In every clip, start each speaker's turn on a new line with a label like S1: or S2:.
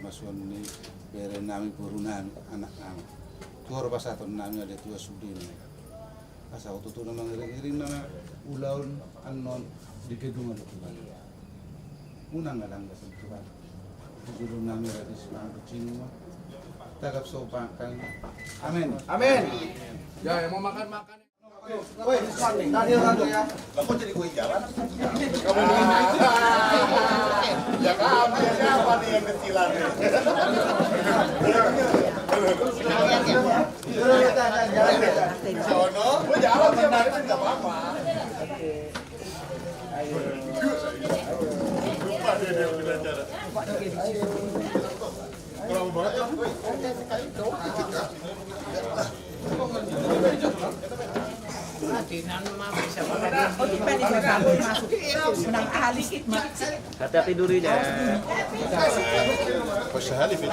S1: masuk ini bere nami buru nami anak nami tuar pasatu nami ada tua sudin asa waktu tu nama ngiring nama ulaun anon di gedung ada tuan unang ngalang ka tuan guru nami ada semang kucing tagap sopan kan amin
S2: Amin. Ya, yang mau makan.
S3: Woi, tadi orang ya. Kok jadi gue jalan?
S2: Kamu ya kamu ya siapa nih yang kecilan? Sono, gue jalan sih hari ini nggak apa-apa. Lupa dia udah cara. Kurang banget ya.
S4: Hati-hati dulu ya.
S3: Sehari itu.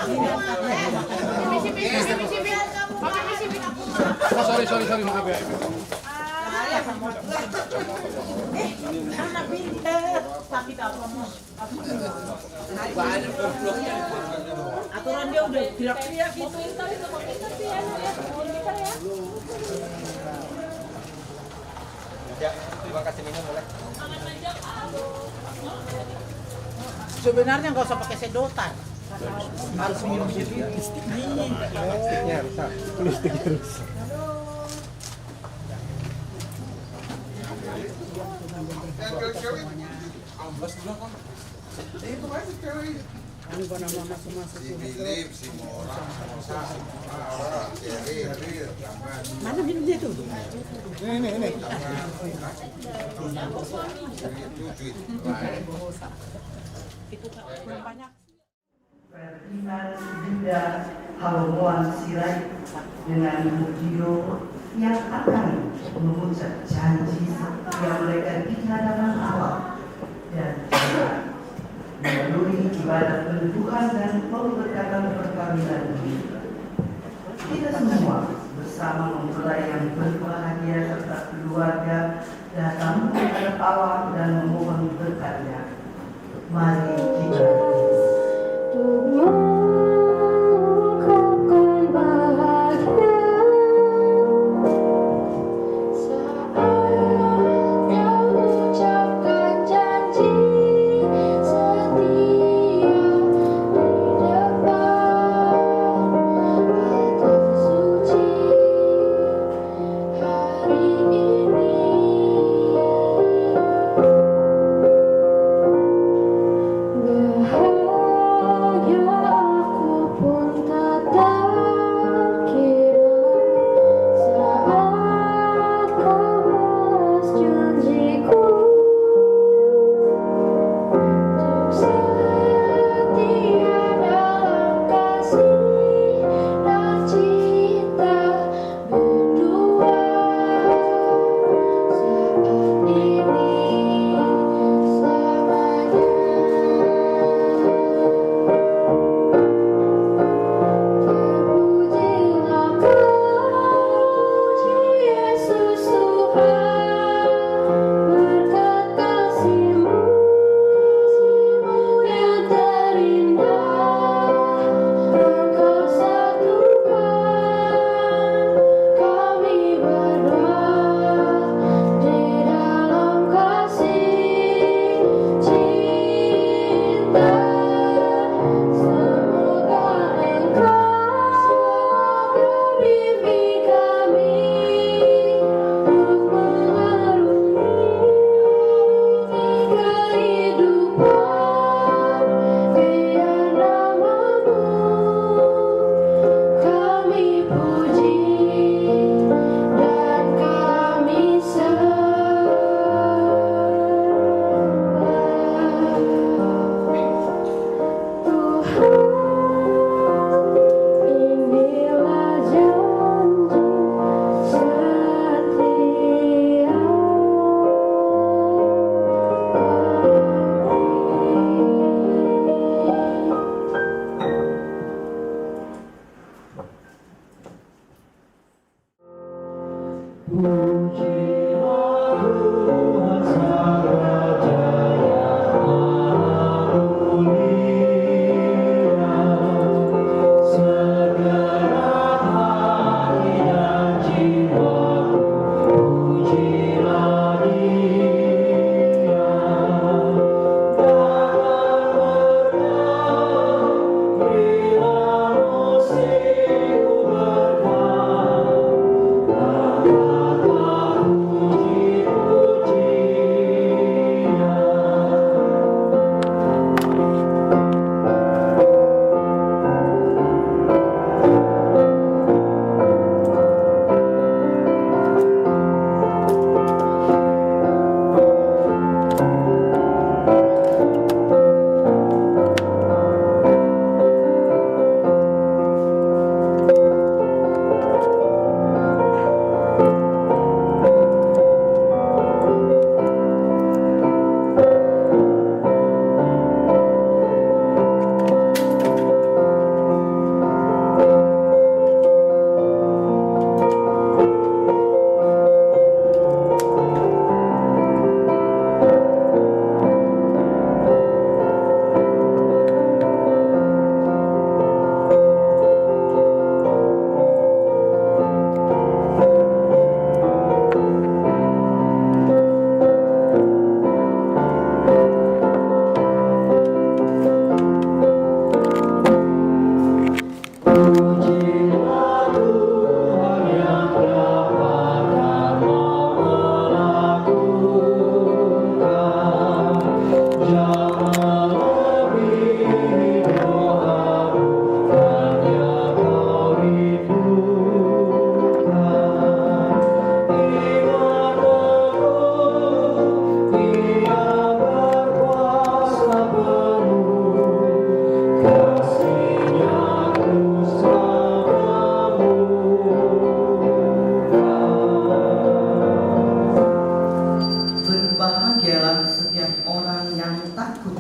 S2: Sorry, maaf ya.
S5: Anak pintar, tapi tak aturan dia udah teriak-teriak gitu.
S4: Ya, terima kasih minum boleh.
S5: Sebenarnya nggak usah pakai sedotan, harus minum sendiri.
S4: Plastiknya rusak.
S5: Mana minumnya tuh?
S3: Ini.
S5: Itu banyak.
S6: Ferdinand Dinda Halomoan Sirait dengan video yang akan mengucap janji yang mereka di hadapan Allah dan Tuhan melalui ibadat pendudukan dan pemberkatan perkawinan ini. Kita semua bersama mempelai yang berbahagia serta keluarga datang menghadap Allah dan memohon berkatnya. Mari kita
S7: mengucapkan bahagia saatnya mengucapkan janji setia di depan altar suci hari ini.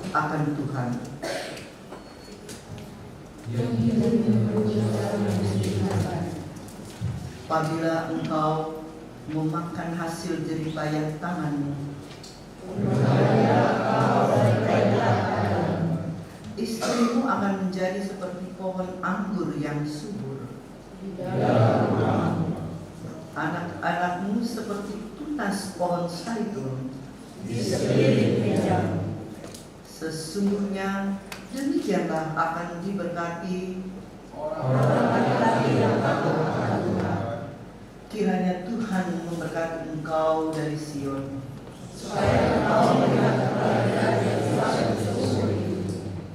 S6: akan Tuhan. Apabila engkau memakan hasil jeripayah tanganmu, istrimu akan menjadi seperti pohon anggur yang subur. Anak-anakmu seperti tunas pohon zaitun. Sesungguhnya demikianlah akan diberkati kiranya Tuhan memberkati engkau dari Sion,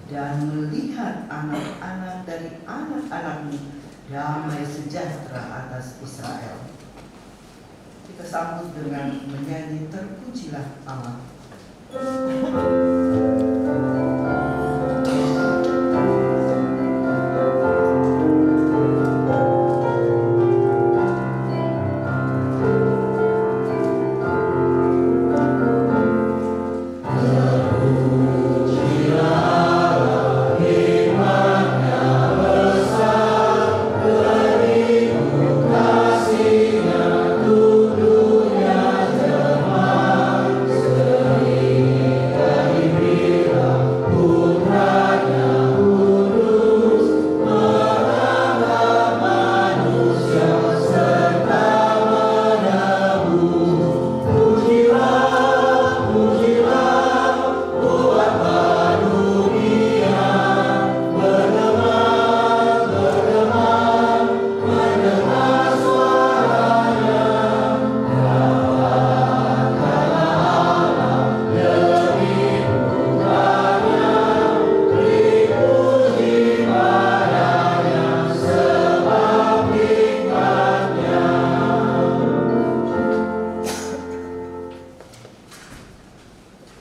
S6: dan melihat anak-anak dari anak-anakmu damai sejahtera atas Israel. Kita sambut dengan menyanyi Terpujilah Allah.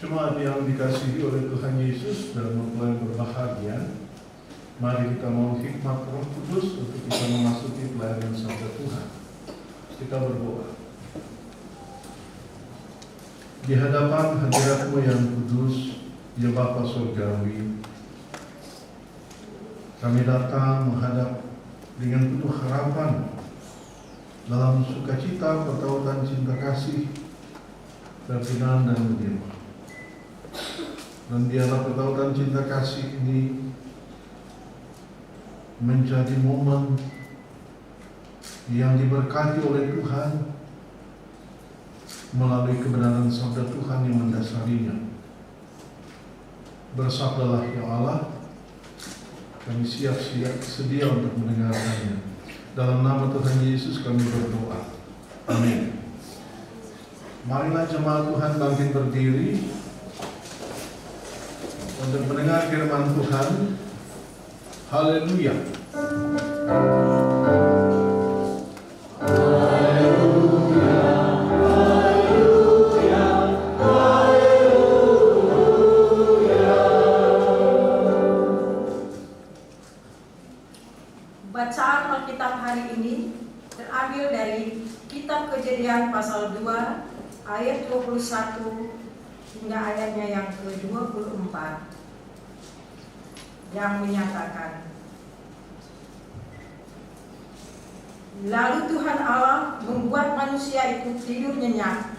S2: Jemaat yang dikasihi oleh Tuhan Yesus dan mempelai berbahagia, mari kita mohon hikmat Roh Kudus untuk kita memasuki pelayanan sabda Tuhan. Kita berdoa. Di hadapan hadirat-Mu yang kudus, ya Bapa Surgawi, kami datang menghadap dengan penuh harapan dalam sukacita, pertautan, cinta kasih, perkenan dan menerima. Dan biarlah pertautan cinta kasih ini menjadi momen yang diberkati oleh Tuhan melalui kebenaran sabda Tuhan yang mendasarinya. Bersabdalah ya Allah, kami siap-siap sedia untuk mendengarkannya. Dalam nama Tuhan Yesus kami berdoa. Amin. Marilah jemaat Tuhan bangkit berdiri untuk mendengar firman Tuhan. Haleluya.
S8: Bacaan Alkitab hari ini terambil dari Kitab Kejadian pasal 2 ayat 21 hingga ayatnya yang ke-24 yang menyatakan, lalu Tuhan Allah membuat manusia itu tidur nyenyak.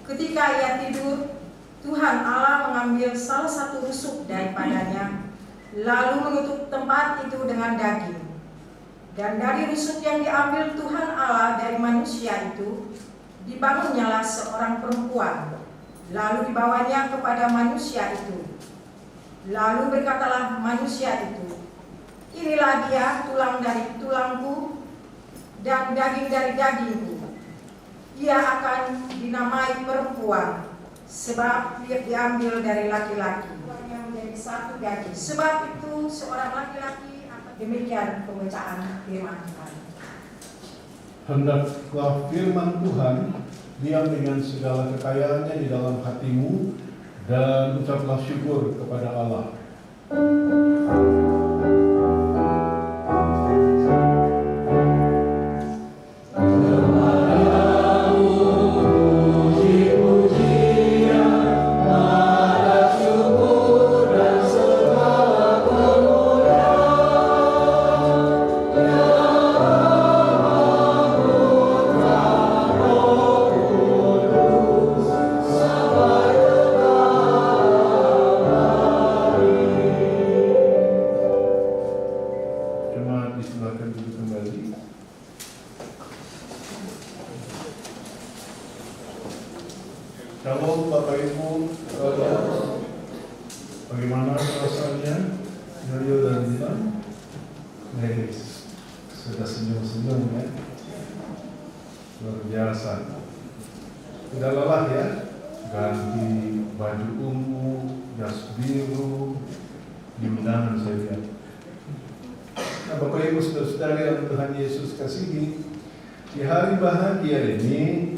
S8: Ketika ia tidur, Tuhan Allah mengambil salah satu rusuk daripadanya, lalu menutup tempat itu dengan daging. Dan dari rusuk yang diambil Tuhan Allah dari manusia itu, dibangunnyalah seorang perempuan, lalu dibawanya kepada manusia itu. Lalu berkatalah manusia itu, inilah dia, tulang dari tulangku dan daging dari dagingku. Ia akan dinamai perempuan, sebab dia diambil dari laki-laki, yang menjadi satu daging. Sebab itu seorang laki-laki. Demikian pembacaan firman Tuhan.
S2: Hendaklah firman Tuhan diam dengan segala kekayaannya di dalam hatimu, dan ucaplah syukur kepada Allah.
S7: Puji-pujian, maha syukur
S2: Gimana perasaannya? Yoyo dan Dilan? Sudah senyum-senyum ya. Luar biasa. Sudah lelah ya? Ganti baju ungu, jas biru, di undangan saya lihat. Nah, Bapak Ibu Saudara-saudari yang Tuhan Yesus kasihi, di hari bahagia ini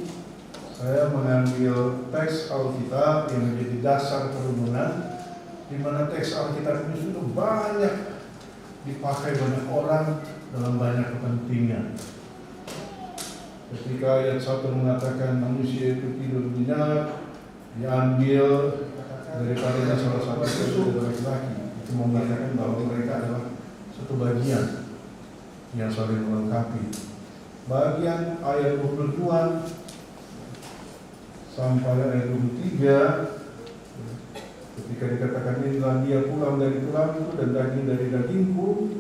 S2: saya mengambil teks Alkitab yang menjadi dasar kerumunan, di mana teks Alkitab ini sudah banyak dipakai banyak orang dalam banyak kepentingan. Ketika ayat 1 mengatakan manusia itu tidur nyenyak, diambil daripadanya salah satu suku laki-laki, itu mengatakan bahwa mereka adalah satu bagian yang saling melengkapi. Bagian ayat 22 sampai ayat 23, ketika dikatakan inilah dia tulang dari tulangku dan daging dari dagingku,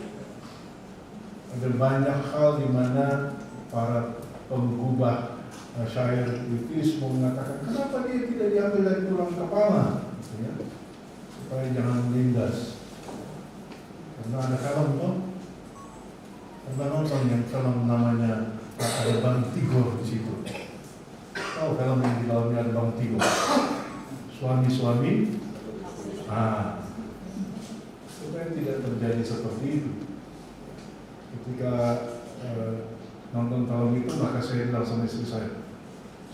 S2: ada banyak hal di mana para penggubah syair British mengatakan kenapa dia tidak diambil dari tulang kepala, gitu ya, supaya jangan melindas. Karena ada film tuh, pernah nonton yang film namanya ada Bang Tigor di situ. Tahu film yang di dalamnya ada Bang Tigor, suami-suami, supaya tidak terjadi seperti itu. Ketika nonton film itu, maka saya bilang sama istri saya,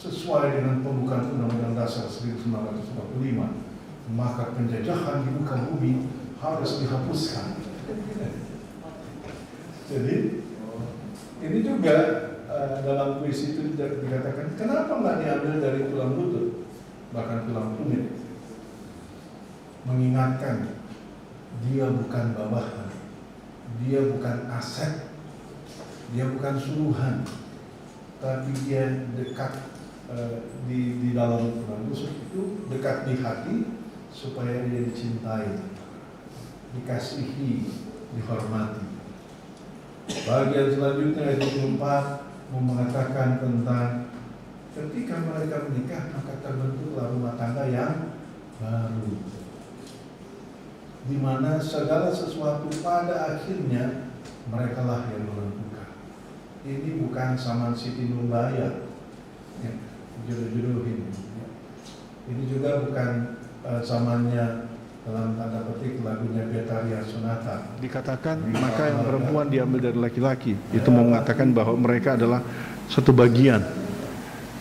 S2: sesuai dengan pembukaan Undang-Undang Dasar 1945, maka penjajahan di muka bumi harus dihapuskan. Jadi ini juga dalam puisi itu dikatakan, kenapa nggak diambil dari tulang lutut, bahkan tulang tumit, mengingatkan dia bukan bawahan, dia bukan aset, dia bukan suruhan, tapi dia dekat di dalam tulang rusuk itu, dekat di hati, supaya dia dicintai, dikasihi, dihormati. Bagian selanjutnya ayat 24 mengatakan tentang ketika mereka menikah maka terbentuklah rumah tangga yang baru, di mana segala sesuatu pada akhirnya mereka lah yang menentukan. Ini bukan zaman Siti Nurbaya, ya, jodoh-jodohin. Ya. Ini juga bukan zamannya dalam tanda petik lagunya Betharia Sonata. Dikatakan maka yang perempuan diambil dari laki-laki, itu mengatakan bahwa mereka adalah satu bagian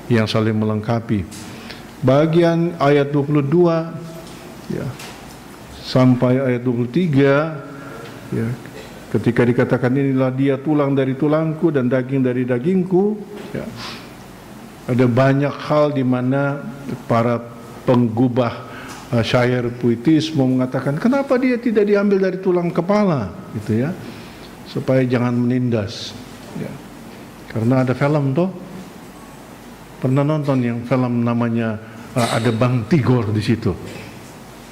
S2: yang saling melengkapi. Bagian ayat 22 ya, sampai ayat 23 ya, ketika dikatakan inilah dia tulang dari tulangku dan daging dari dagingku ya, ada banyak hal di mana para penggubah syair puitis mau mengatakan kenapa dia tidak diambil dari tulang kepala, gitu ya, supaya jangan menindas ya. Karena ada film tuh, pernah nonton yang film namanya ada Bang Tigor di situ.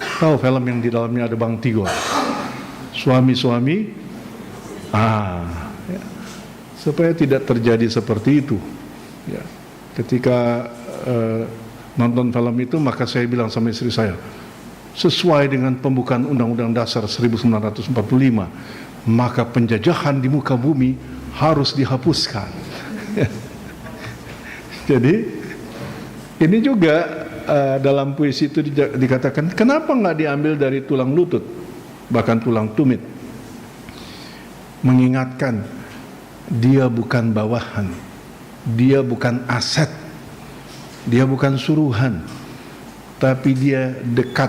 S2: Tahu film yang di dalamnya ada Bang Tigor, suami-suami, ya. Supaya tidak terjadi seperti itu ya. Ketika nonton film itu, maka saya bilang sama istri saya, sesuai dengan pembukaan Undang-Undang Dasar 1945, maka penjajahan di muka bumi harus dihapuskan. Jadi ini juga dalam puisi itu dikatakan kenapa nggak diambil dari tulang lutut, bahkan tulang tumit, mengingatkan dia bukan bawahan, dia bukan aset, dia bukan suruhan, tapi dia dekat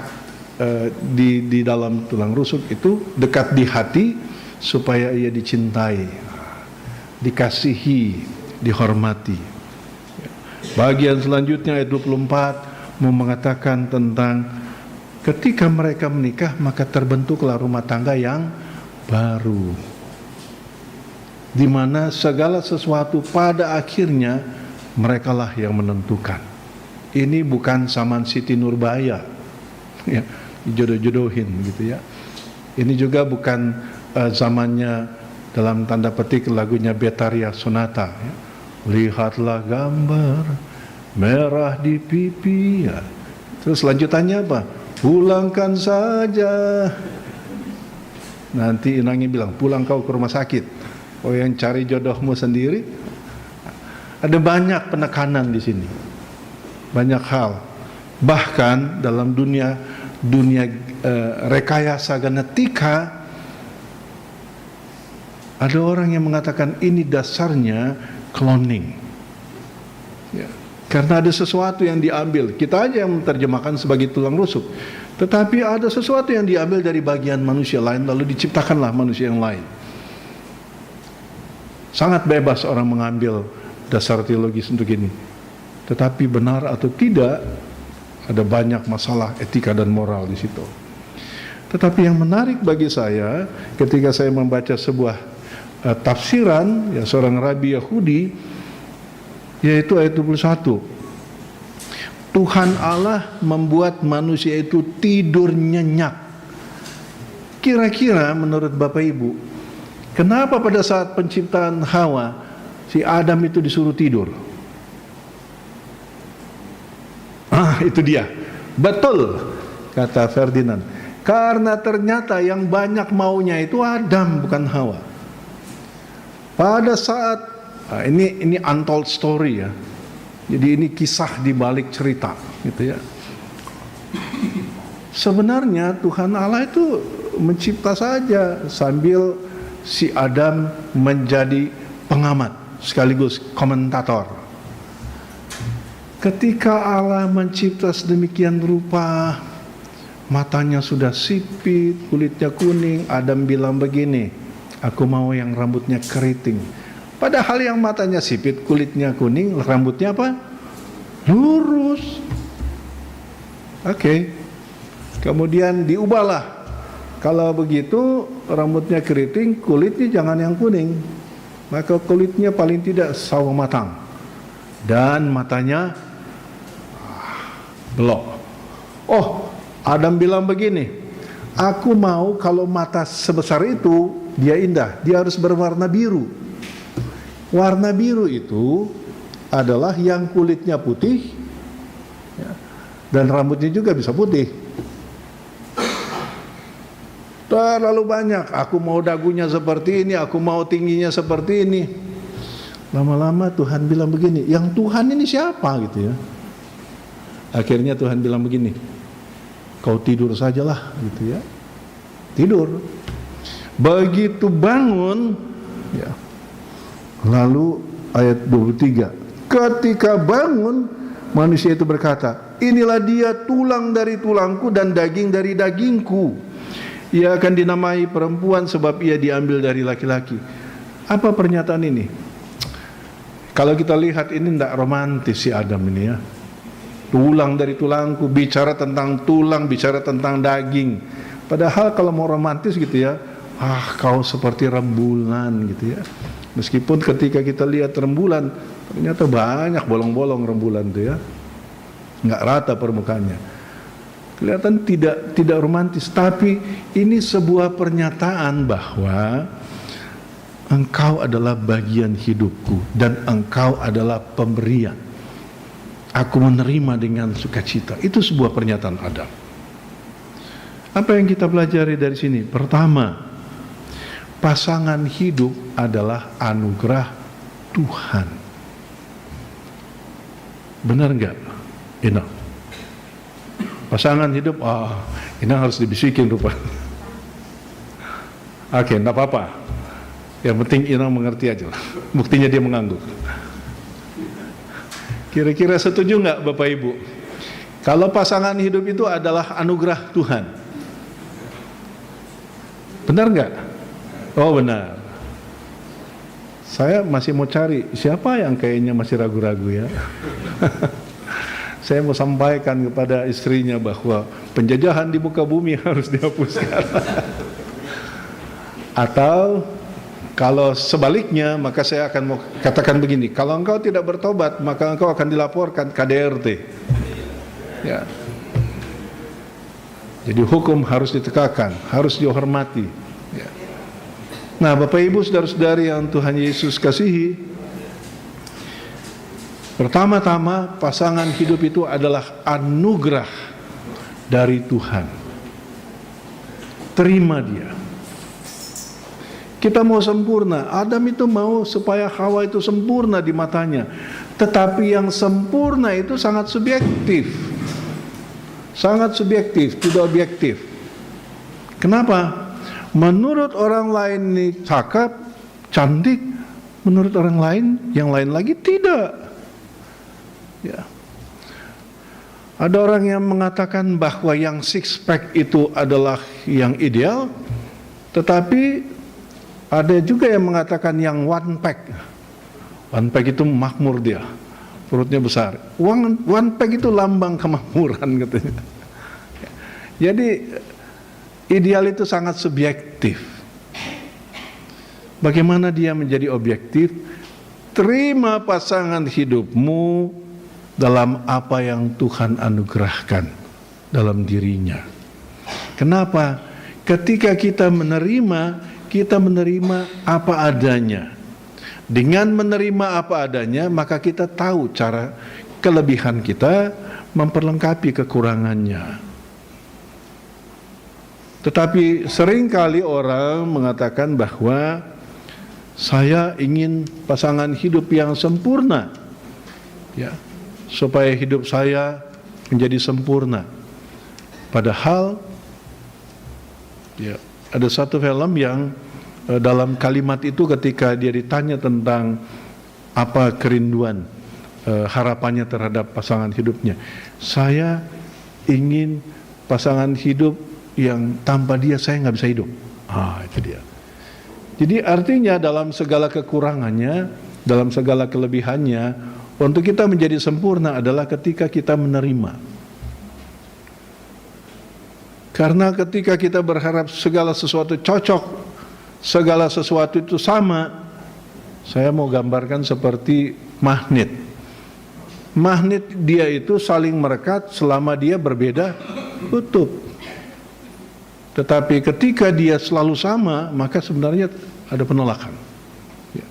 S2: di dalam tulang rusuk itu, dekat di hati, supaya ia dicintai, dikasihi, dihormati. Bagian selanjutnya ayat 24 mengatakan tentang ketika mereka menikah maka terbentuklah rumah tangga yang baru, di mana segala sesuatu pada akhirnya merekalah yang menentukan. Ini bukan zaman Siti Nurbaya ya, jodoh-jodohin gitu ya. Ini juga bukan zamannya dalam tanda petik lagunya Betharia Sonata ya. Lihatlah gambar merah di pipi ya. Terus lanjutannya apa? pulangkan saja. Nanti inangnya bilang, pulang kau ke rumah sakit. Oh, yang cari jodohmu sendiri. Ada banyak penekanan di sini, banyak hal. Bahkan dalam dunia rekayasa genetika, ada orang yang mengatakan ini dasarnya cloning. Ya. Karena ada sesuatu yang diambil. Kita aja yang menerjemahkan sebagai tulang rusuk. Tetapi ada sesuatu yang diambil dari bagian manusia lain, lalu diciptakanlah manusia yang lain. Sangat bebas orang mengambil dasar teologis untuk ini. Tetapi benar atau tidak, ada banyak masalah etika dan moral di situ. Tetapi yang menarik bagi saya, ketika saya membaca sebuah tafsiran ya seorang rabi Yahudi, yaitu ayat 21. Tuhan Allah membuat manusia itu tidur nyenyak. Kira-kira menurut Bapak Ibu, kenapa pada saat penciptaan Hawa si Adam itu disuruh tidur? Itu dia. Betul, kata Ferdinand. Karena ternyata yang banyak maunya itu Adam, bukan Hawa. Pada saat ini untold story ya. Jadi ini kisah di balik cerita, gitu ya. Sebenarnya Tuhan Allah itu mencipta saja sambil si Adam menjadi pengamat sekaligus komentator. Ketika Allah mencipta sedemikian rupa, matanya sudah sipit, kulitnya kuning, Adam bilang begini, aku mau yang rambutnya keriting. Padahal yang matanya sipit, kulitnya kuning, rambutnya apa? Lurus. Oke. Kemudian diubahlah. Kalau begitu rambutnya keriting, kulitnya jangan yang kuning. Maka kulitnya paling tidak sawo matang. Dan matanya belok. Oh, Adam bilang begini, aku mau kalau mata sebesar itu dia indah, dia harus berwarna biru. Warna biru itu adalah yang kulitnya putih ya, dan rambutnya juga bisa putih. Terlalu banyak, aku mau dagunya seperti ini, aku mau tingginya seperti ini. Lama-lama Tuhan bilang begini, yang Tuhan ini siapa gitu ya. Akhirnya Tuhan bilang begini, kau tidur sajalah gitu ya. Tidur. Begitu bangun ya. Lalu ayat 23, ketika bangun manusia itu berkata, inilah dia tulang dari tulangku dan daging dari dagingku. Ia akan dinamai perempuan sebab ia diambil dari laki-laki. Apa pernyataan ini? Kalau kita lihat ini tidak romantis si Adam ini ya. Tulang dari tulangku, bicara tentang tulang, bicara tentang daging. Padahal kalau mau romantis gitu ya, kau seperti rembulan gitu ya. Meskipun ketika kita lihat rembulan, ternyata banyak bolong-bolong rembulan itu ya, nggak rata permukaannya. Kelihatan tidak romantis, tapi ini sebuah pernyataan bahwa engkau adalah bagian hidupku dan engkau adalah pemberian. Aku menerima dengan sukacita. Itu sebuah pernyataan Adam. Apa yang kita pelajari dari sini? Pertama, pasangan hidup adalah anugerah Tuhan. Benar enggak? Inang. Pasangan hidup, Inang harus dibisikin rupanya. Oke, enggak apa-apa. Yang penting Inang mengerti aja lah. Buktinya dia mengangguk. Kira-kira setuju enggak Bapak Ibu? Kalau pasangan hidup itu adalah anugerah Tuhan. Benar enggak? Oh benar. Saya masih mau cari siapa yang kayaknya masih ragu-ragu ya. Saya mau sampaikan kepada istrinya bahwa penjajahan di muka bumi harus dihapuskan. Atau kalau sebaliknya, maka saya akan mau katakan begini, kalau engkau tidak bertobat, maka engkau akan dilaporkan KDRT. Ya. Jadi hukum harus ditegakkan, harus dihormati. Ya. Nah, Bapak Ibu, saudara-saudari yang Tuhan Yesus kasihi, pertama-tama pasangan hidup itu adalah anugerah dari Tuhan. Terima dia. Kita mau sempurna. Adam itu mau supaya Hawa itu sempurna di matanya. Tetapi yang sempurna itu sangat subjektif. Sangat subjektif, tidak objektif. Kenapa? Menurut orang lain ini cakep, cantik. Menurut orang lain, yang lain lagi tidak. Ya. Ada orang yang mengatakan bahwa yang six pack itu adalah yang ideal, tetapi ada juga yang mengatakan yang one pack. One pack itu makmur dia, perutnya besar. One pack itu lambang kemakmuran katanya. Jadi ideal itu sangat subjektif. Bagaimana dia menjadi objektif? Terima pasangan hidupmu dalam apa yang Tuhan anugerahkan dalam dirinya. Kenapa? Ketika kita menerima apa adanya. Dengan menerima apa adanya, maka kita tahu cara kelebihan kita memperlengkapi kekurangannya. Tetapi seringkali orang mengatakan bahwa saya ingin pasangan hidup yang sempurna, ya, supaya hidup saya menjadi sempurna. Padahal, ya, ada satu film yang dalam kalimat itu ketika dia ditanya tentang apa kerinduan, harapannya terhadap pasangan hidupnya, saya ingin pasangan hidup yang tanpa dia saya nggak bisa hidup. Itu dia. Jadi artinya dalam segala kekurangannya, dalam segala kelebihannya, untuk kita menjadi sempurna adalah ketika kita menerima. Karena ketika kita berharap segala sesuatu cocok, segala sesuatu itu sama, saya mau gambarkan seperti magnet. Magnet dia itu saling merekat selama dia berbeda kutub. Tetapi ketika dia selalu sama, maka sebenarnya ada penolakan. Ya.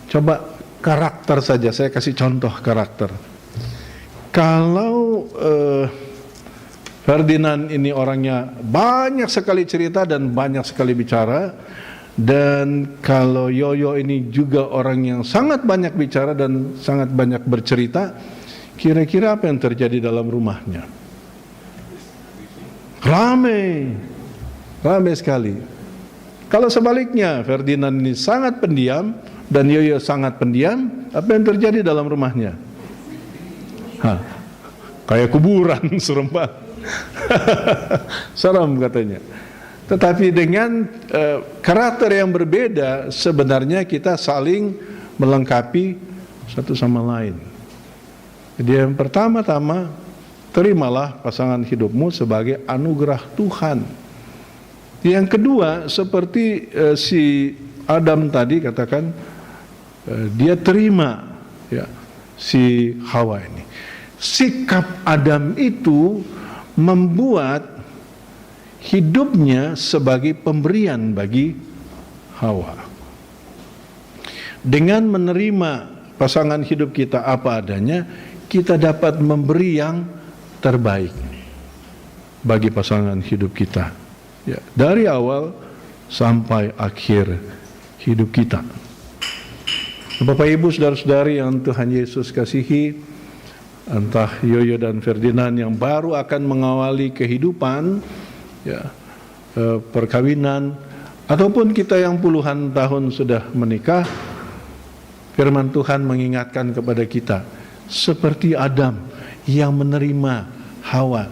S2: Coba karakter saja, saya kasih contoh karakter. Kalau Ferdinand ini orangnya banyak sekali cerita dan banyak sekali bicara, dan kalau Yoyo ini juga orang yang sangat banyak bicara dan sangat banyak bercerita, kira-kira apa yang terjadi dalam rumahnya? Ramai sekali. Kalau sebaliknya Ferdinand ini sangat pendiam dan Yoyo sangat pendiam, apa yang terjadi dalam rumahnya? Kayak kuburan, serem banget. Serem katanya. Tetapi dengan karakter yang berbeda, sebenarnya kita saling melengkapi satu sama lain. Jadi yang pertama-tama, terimalah pasangan hidupmu sebagai anugerah Tuhan. Yang kedua, seperti si Adam tadi katakan, dia terima, ya, si Hawa ini. Sikap Adam itu membuat hidupnya sebagai pemberian bagi Hawa. Dengan menerima pasangan hidup kita apa adanya, kita dapat memberi yang terbaik bagi pasangan hidup kita, ya, dari awal sampai akhir hidup kita. Bapak Ibu saudara-saudari yang Tuhan Yesus kasihi, entah Yoyo dan Ferdinand yang baru akan mengawali kehidupan, ya, perkawinan, ataupun kita yang puluhan tahun sudah menikah, firman Tuhan mengingatkan kepada kita seperti Adam yang menerima Hawa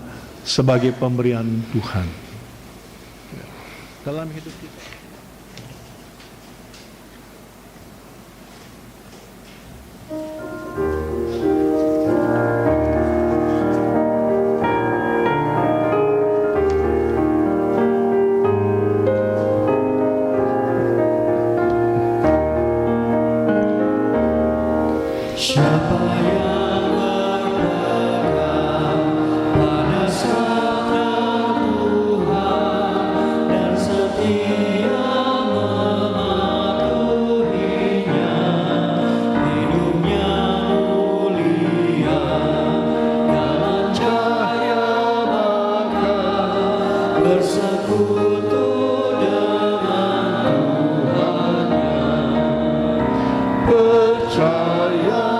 S2: sebagai pemberian Tuhan dalam hidup kita.
S9: Siapa yang berpegang pada sabda Tuhan dan setia utuh dengan Tuhannya. Percayalah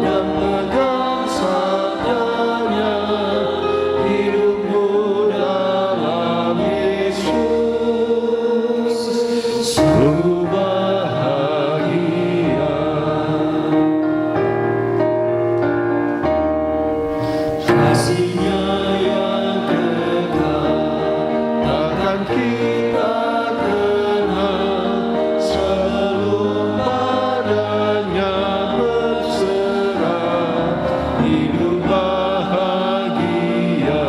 S9: dan pegang sabdanya, hidupmu dalam Yesus sungguh bahagia. Kasih-Nya yang kekal takkan kita kenal sebelum padanya berserah. Hidup bahagia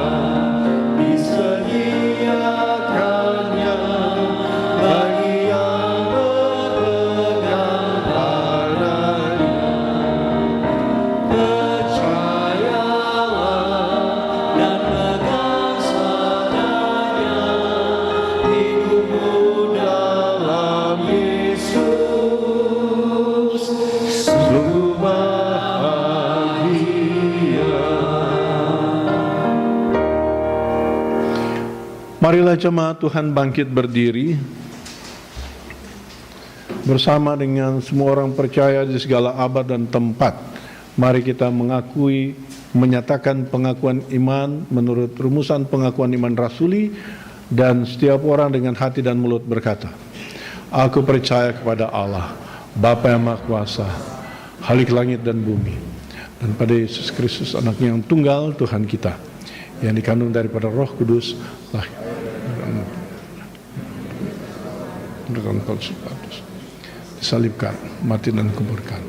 S9: disediakannya bagi yang berpegang padanya. Percayalah dan pegang sabdanya, hidupmu dalam Yesus sungguh bahagia.
S2: Marilah jemaat Tuhan bangkit berdiri bersama dengan semua orang percaya di segala abad dan tempat. Mari kita menyatakan pengakuan iman menurut rumusan pengakuan iman rasuli, dan setiap orang dengan hati dan mulut berkata, aku percaya kepada Allah, Bapa yang Maha Kuasa, Khalik langit dan bumi, dan pada Yesus Kristus anaknya yang tunggal Tuhan kita, yang dikandung daripada Roh Kudus, lahir dengan Pontius Pilatus, disalibkan, mati dan kuburkan,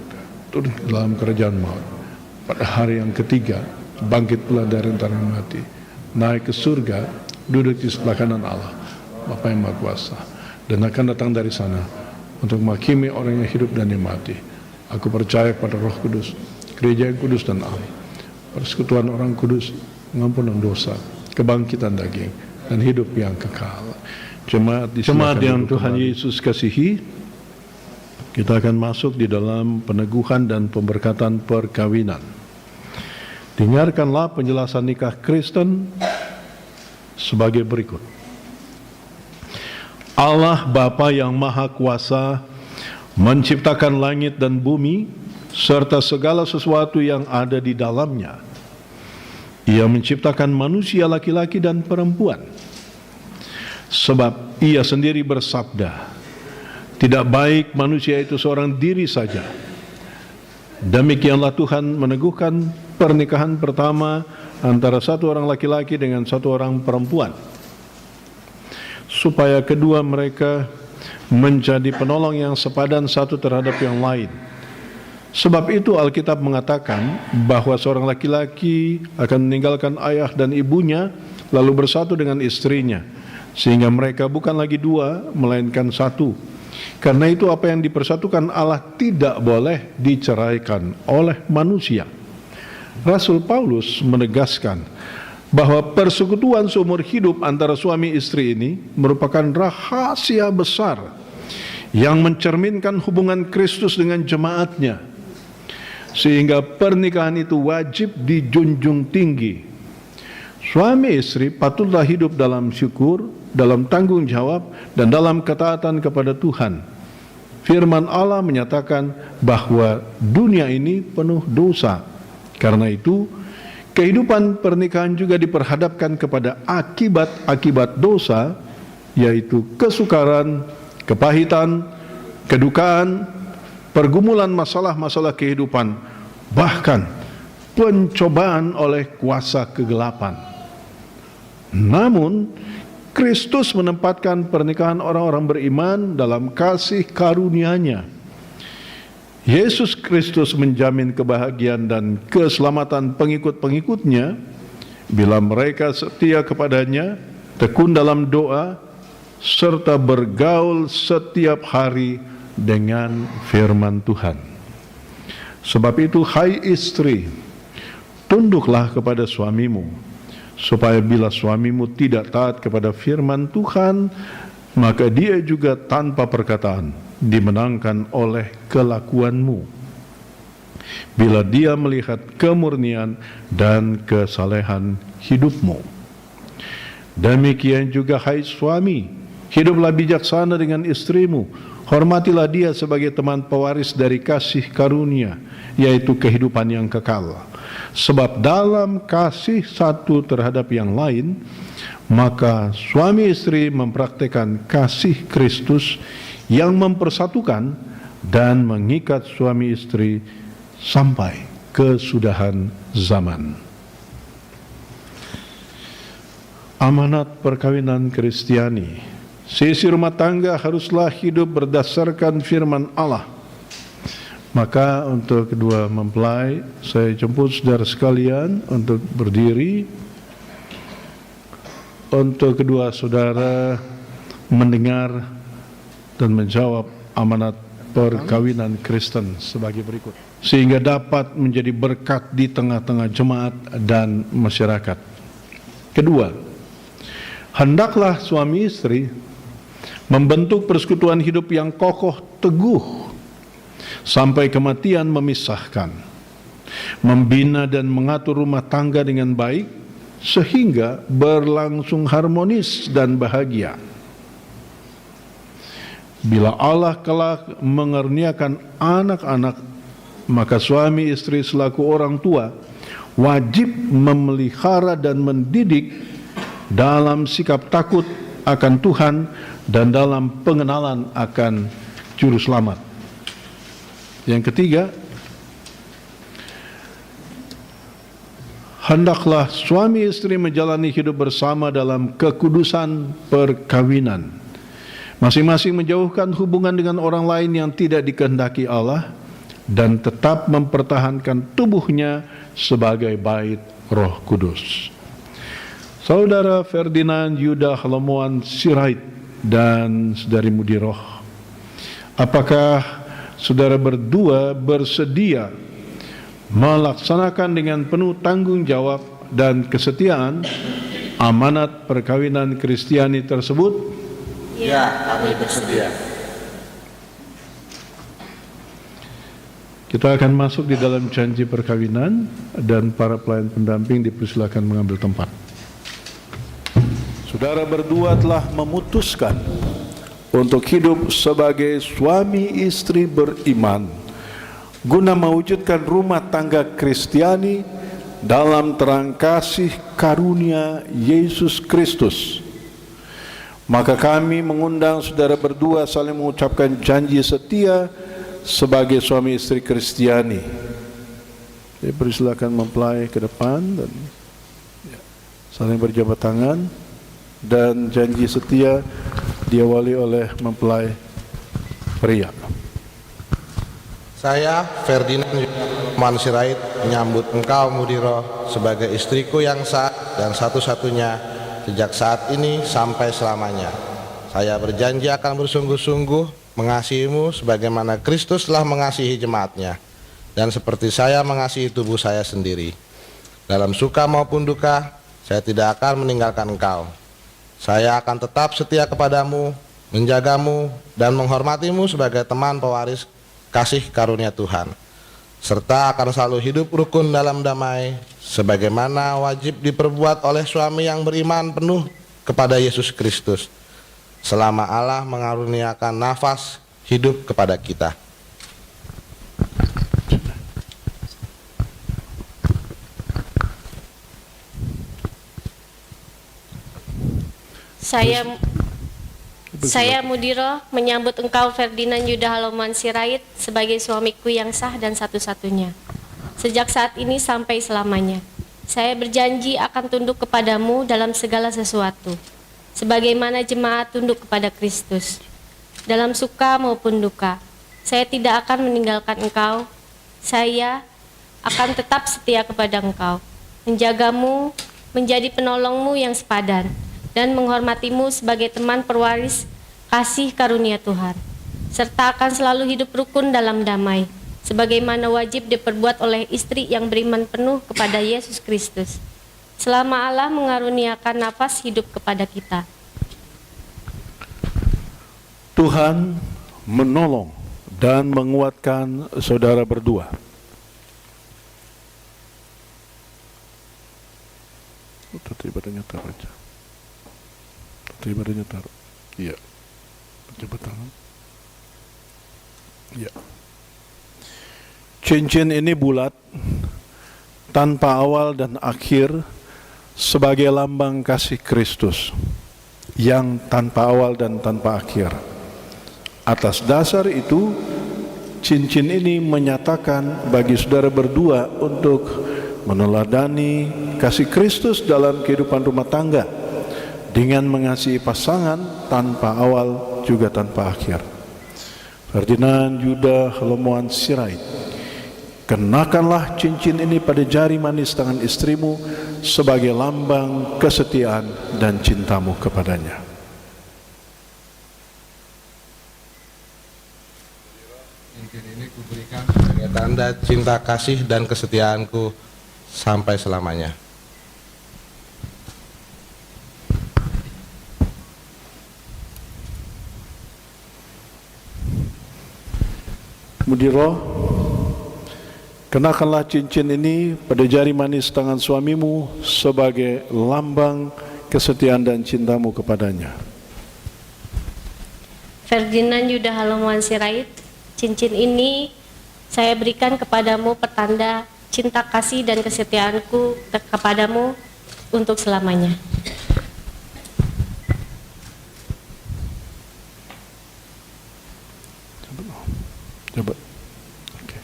S2: turun ke dalam kerajaan maut, pada hari yang ketiga bangkit pula dari antara yang mati, naik ke surga, duduk di sebelah kanan Allah Bapa yang Maha Kuasa, dan akan datang dari sana untuk menghakimi orang yang hidup dan yang mati. Aku percaya pada Roh Kudus, gereja yang kudus dan am, persekutuan orang kudus, pengampunan dosa, kebangkitan daging, dan hidup yang kekal. Jemaat yang Tuhan Yesus kasihi, kita akan masuk di dalam peneguhan dan pemberkatan perkawinan. Dengarkanlah penjelasan nikah Kristen sebagai berikut. Allah Bapa yang Maha Kuasa menciptakan langit dan bumi serta segala sesuatu yang ada di dalamnya. Ia menciptakan manusia laki-laki dan perempuan. Sebab Ia sendiri bersabda, tidak baik manusia itu seorang diri saja. Demikianlah Tuhan meneguhkan pernikahan pertama antara satu orang laki-laki dengan satu orang perempuan, supaya kedua mereka menjadi penolong yang sepadan satu terhadap yang lain. Sebab itu Alkitab mengatakan bahwa seorang laki-laki akan meninggalkan ayah dan ibunya lalu bersatu dengan istrinya, sehingga mereka bukan lagi dua melainkan satu. Karena itu apa yang dipersatukan Allah tidak boleh diceraikan oleh manusia. Rasul Paulus menegaskan bahwa persekutuan seumur hidup antara suami istri ini merupakan rahasia besar yang mencerminkan hubungan Kristus dengan jemaatnya, sehingga pernikahan itu wajib dijunjung tinggi. Suami istri patutlah hidup dalam syukur, dalam tanggung jawab, dan dalam ketaatan kepada Tuhan. Firman Allah menyatakan bahwa dunia ini penuh dosa. Karena itu, kehidupan pernikahan juga diperhadapkan kepada akibat-akibat dosa, yaitu kesukaran, kepahitan, kedukaan, pergumulan masalah-masalah kehidupan, bahkan pencobaan oleh kuasa kegelapan. Namun, Kristus menempatkan pernikahan orang-orang beriman dalam kasih karunia-Nya. Yesus Kristus menjamin kebahagiaan dan keselamatan pengikut-pengikutnya bila mereka setia kepadanya, tekun dalam doa, serta bergaul setiap hari dengan firman Tuhan. Sebab itu, hai istri, tunduklah kepada suamimu, supaya bila suamimu tidak taat kepada firman Tuhan, maka dia juga tanpa perkataan dimenangkan oleh kelakuanmu, bila dia melihat kemurnian dan kesalehan hidupmu. Demikian juga hai suami, hiduplah bijaksana dengan istrimu, hormatilah dia sebagai teman pewaris dari kasih karunia, yaitu kehidupan yang kekal. Sebab dalam kasih satu terhadap yang lain, maka suami istri mempraktikkan kasih Kristus yang mempersatukan dan mengikat suami istri sampai kesudahan zaman. Amanat perkawinan Kristiani. Seisi rumah tangga haruslah hidup berdasarkan firman Allah. Maka untuk kedua mempelai, saya jemput saudara sekalian untuk berdiri. Untuk kedua saudara mendengar dan menjawab amanat perkawinan Kristen sebagai berikut, sehingga dapat menjadi berkat di tengah-tengah jemaat dan masyarakat. Kedua, hendaklah suami istri membentuk persekutuan hidup yang kokoh teguh sampai kematian memisahkan, membina dan mengatur rumah tangga dengan baik sehingga berlangsung harmonis dan bahagia. Bila Allah kelak mengaruniakan anak-anak, maka suami istri selaku orang tua wajib memelihara dan mendidik dalam sikap takut akan Tuhan dan dalam pengenalan akan Juru Selamat. Yang ketiga, hendaklah suami istri menjalani hidup bersama dalam kekudusan perkawinan, masing-masing menjauhkan hubungan dengan orang lain yang tidak dikehendaki Allah dan tetap mempertahankan tubuhnya sebagai bait Roh Kudus. Saudara Ferdinand Yuda Halomoan Sirait dan Saudari Mudiroh, apakah saudara berdua bersedia melaksanakan dengan penuh tanggung jawab dan kesetiaan amanat perkawinan Kristiani tersebut?
S3: Ya, kami bersedia.
S2: Kita akan masuk di dalam janji perkawinan dan para pelayan pendamping dipersilakan mengambil tempat. Saudara berdua telah memutuskan untuk hidup sebagai suami istri beriman guna mewujudkan rumah tangga Kristiani dalam terang kasih karunia Yesus Kristus. Maka kami mengundang saudara berdua saling mengucapkan janji setia sebagai suami istri Kristiani. Saya persilakan mempelai ke depan dan saling berjabat tangan, dan janji setia diawali oleh mempelai pria.
S3: Saya Ferdinand Yuda Sirait menyambut engkau Mudiroh sebagai istriku yang sah dan satu-satunya sejak saat ini sampai selamanya. Saya berjanji akan bersungguh-sungguh mengasihimu sebagaimana Kristus telah mengasihi jemaatnya, dan seperti saya mengasihi tubuh saya sendiri. Dalam suka maupun duka, saya tidak akan meninggalkan engkau. Saya akan tetap setia kepadamu, menjagamu, dan menghormatimu sebagai teman pewaris kasih karunia Tuhan, serta akan selalu hidup rukun dalam damai, sebagaimana wajib diperbuat oleh suami yang beriman penuh kepada Yesus Kristus, selama Allah mengaruniakan nafas hidup kepada kita.
S10: Saya Mudiroh menyambut engkau Ferdinand Yuda Halomoan Sirait sebagai suamiku yang sah dan satu-satunya sejak saat ini sampai selamanya. Saya berjanji akan tunduk kepadamu dalam segala sesuatu, sebagaimana jemaat tunduk kepada Kristus. Dalam suka maupun duka, saya tidak akan meninggalkan engkau. Saya akan tetap setia kepada engkau, menjagamu, menjadi penolongmu yang sepadan, dan menghormatimu sebagai teman perwaris kasih karunia Tuhan, serta akan selalu hidup rukun dalam damai, sebagaimana wajib diperbuat oleh istri yang beriman penuh kepada Yesus Kristus, selama Allah mengaruniakan nafas hidup kepada kita.
S2: Tuhan menolong dan menguatkan saudara berdua. Tadi badannya terbaca. Tata ibadahnya taruh. Iya. Coba tangan. Iya. Cincin ini bulat, tanpa awal dan akhir, sebagai lambang kasih Kristus yang tanpa awal dan tanpa akhir. Atas dasar itu, cincin ini menyatakan bagi saudara berdua untuk meneladani kasih Kristus dalam kehidupan rumah tangga dengan mengasihi pasangan tanpa awal juga tanpa akhir. Ferdinand Yuda Halomoan Sirait, kenakanlah cincin ini pada jari manis tangan istrimu sebagai lambang kesetiaan dan cintamu kepadanya.
S3: Cincin ini kuberikan sebagai tanda cinta kasih dan kesetiaanku sampai selamanya.
S2: Mudiro, kenakanlah cincin ini pada jari manis tangan suamimu sebagai lambang kesetiaan dan cintamu kepadanya.
S10: Ferdinand Yuda Halomoan Sirait, cincin ini saya berikan kepadamu pertanda cinta kasih dan kesetiaanku kepadamu untuk selamanya.
S2: Coba. Okay.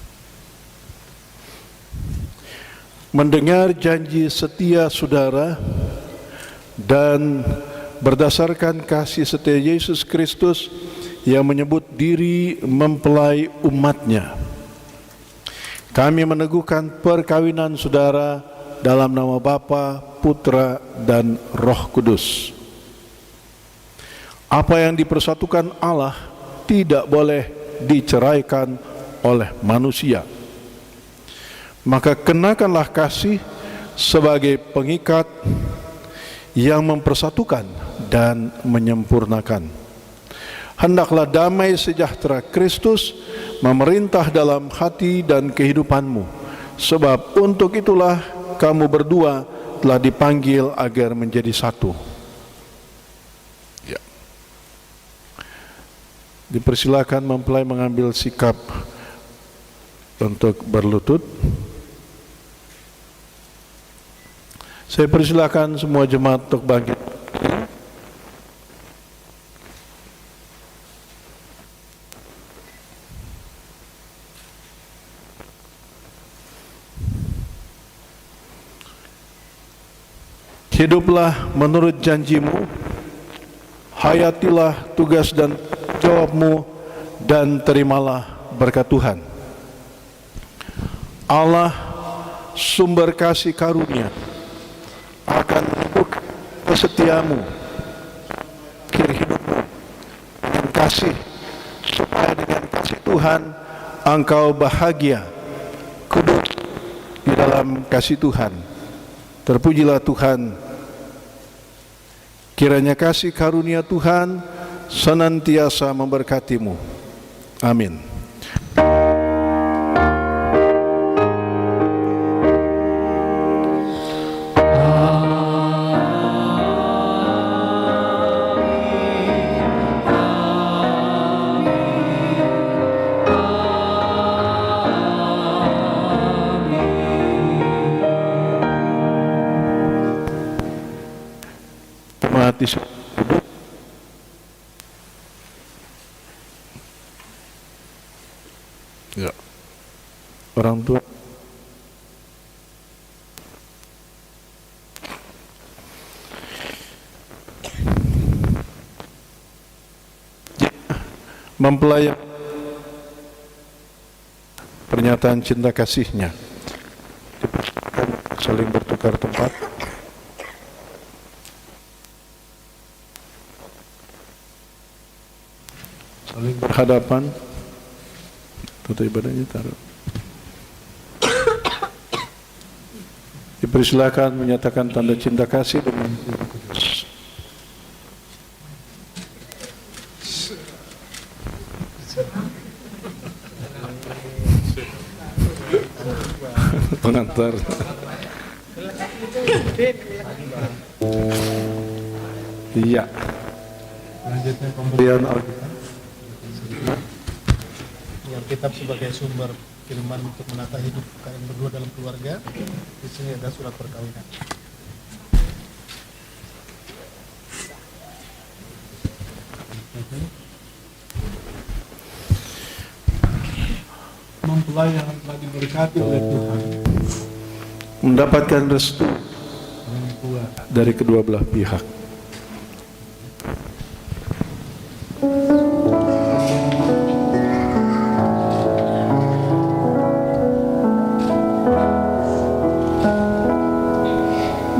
S2: Mendengar janji setia saudara dan berdasarkan kasih setia Yesus Kristus yang menyebut diri mempelai umatnya, kami meneguhkan perkawinan saudara dalam nama Bapa, Putra, dan Roh Kudus. Apa yang dipersatukan Allah tidak boleh diceraikan oleh manusia. Maka kenakanlah kasih sebagai pengikat yang mempersatukan dan menyempurnakan. Hendaklah damai sejahtera Kristus memerintah dalam hati dan kehidupanmu, sebab untuk itulah kamu berdua telah dipanggil agar menjadi satu. Ya. Dipersilakan mempelai mengambil sikap untuk berlutut. Saya persilakan semua jemaat untuk bangkit. Hiduplah menurut janjimu, hayatilah tugas dan jawabmu, dan terimalah berkat Tuhan. Allah sumber kasih karunia akan menumbuhkan kesetiamu, akhir hidupmu dengan kasih, supaya dengan kasih Tuhan engkau bahagia, kudus di dalam kasih Tuhan. Terpujilah Tuhan. Kiranya kasih karunia Tuhan senantiasa memberkatimu. Amin. Ya. Orang tua mempelai pernyataan cinta kasihnya, saling bertukar tempat. Saling berhadapan. Tata ibadahnya taruh. Dipersilakan menyatakan tanda cinta kasih dengan pengantar. Iya. Selanjutnya pemberian Alkitab.
S11: Alkitab sebagai sumber firman untuk menata hidup kalian berdua dalam keluarga. Di sini ada surat perkawinan.
S2: Mempelai yang telah diberkati oleh Tuhan mendapatkan restu dari kedua belah pihak.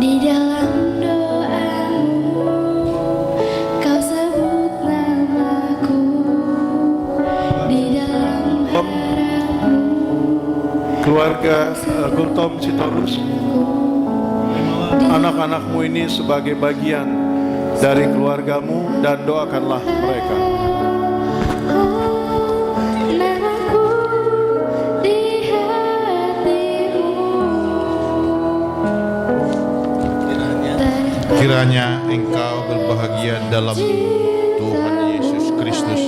S7: Di dalam doamu kau sebut namaku, di dalam harapmu
S2: Keluarga Gultom Sitorus, anak-anakmu ini sebagai bagian dari keluargamu dan doakanlah mereka.
S7: namaku di hatimu.
S12: Kiranya engkau berbahagia dalam Tuhan Yesus Kristus.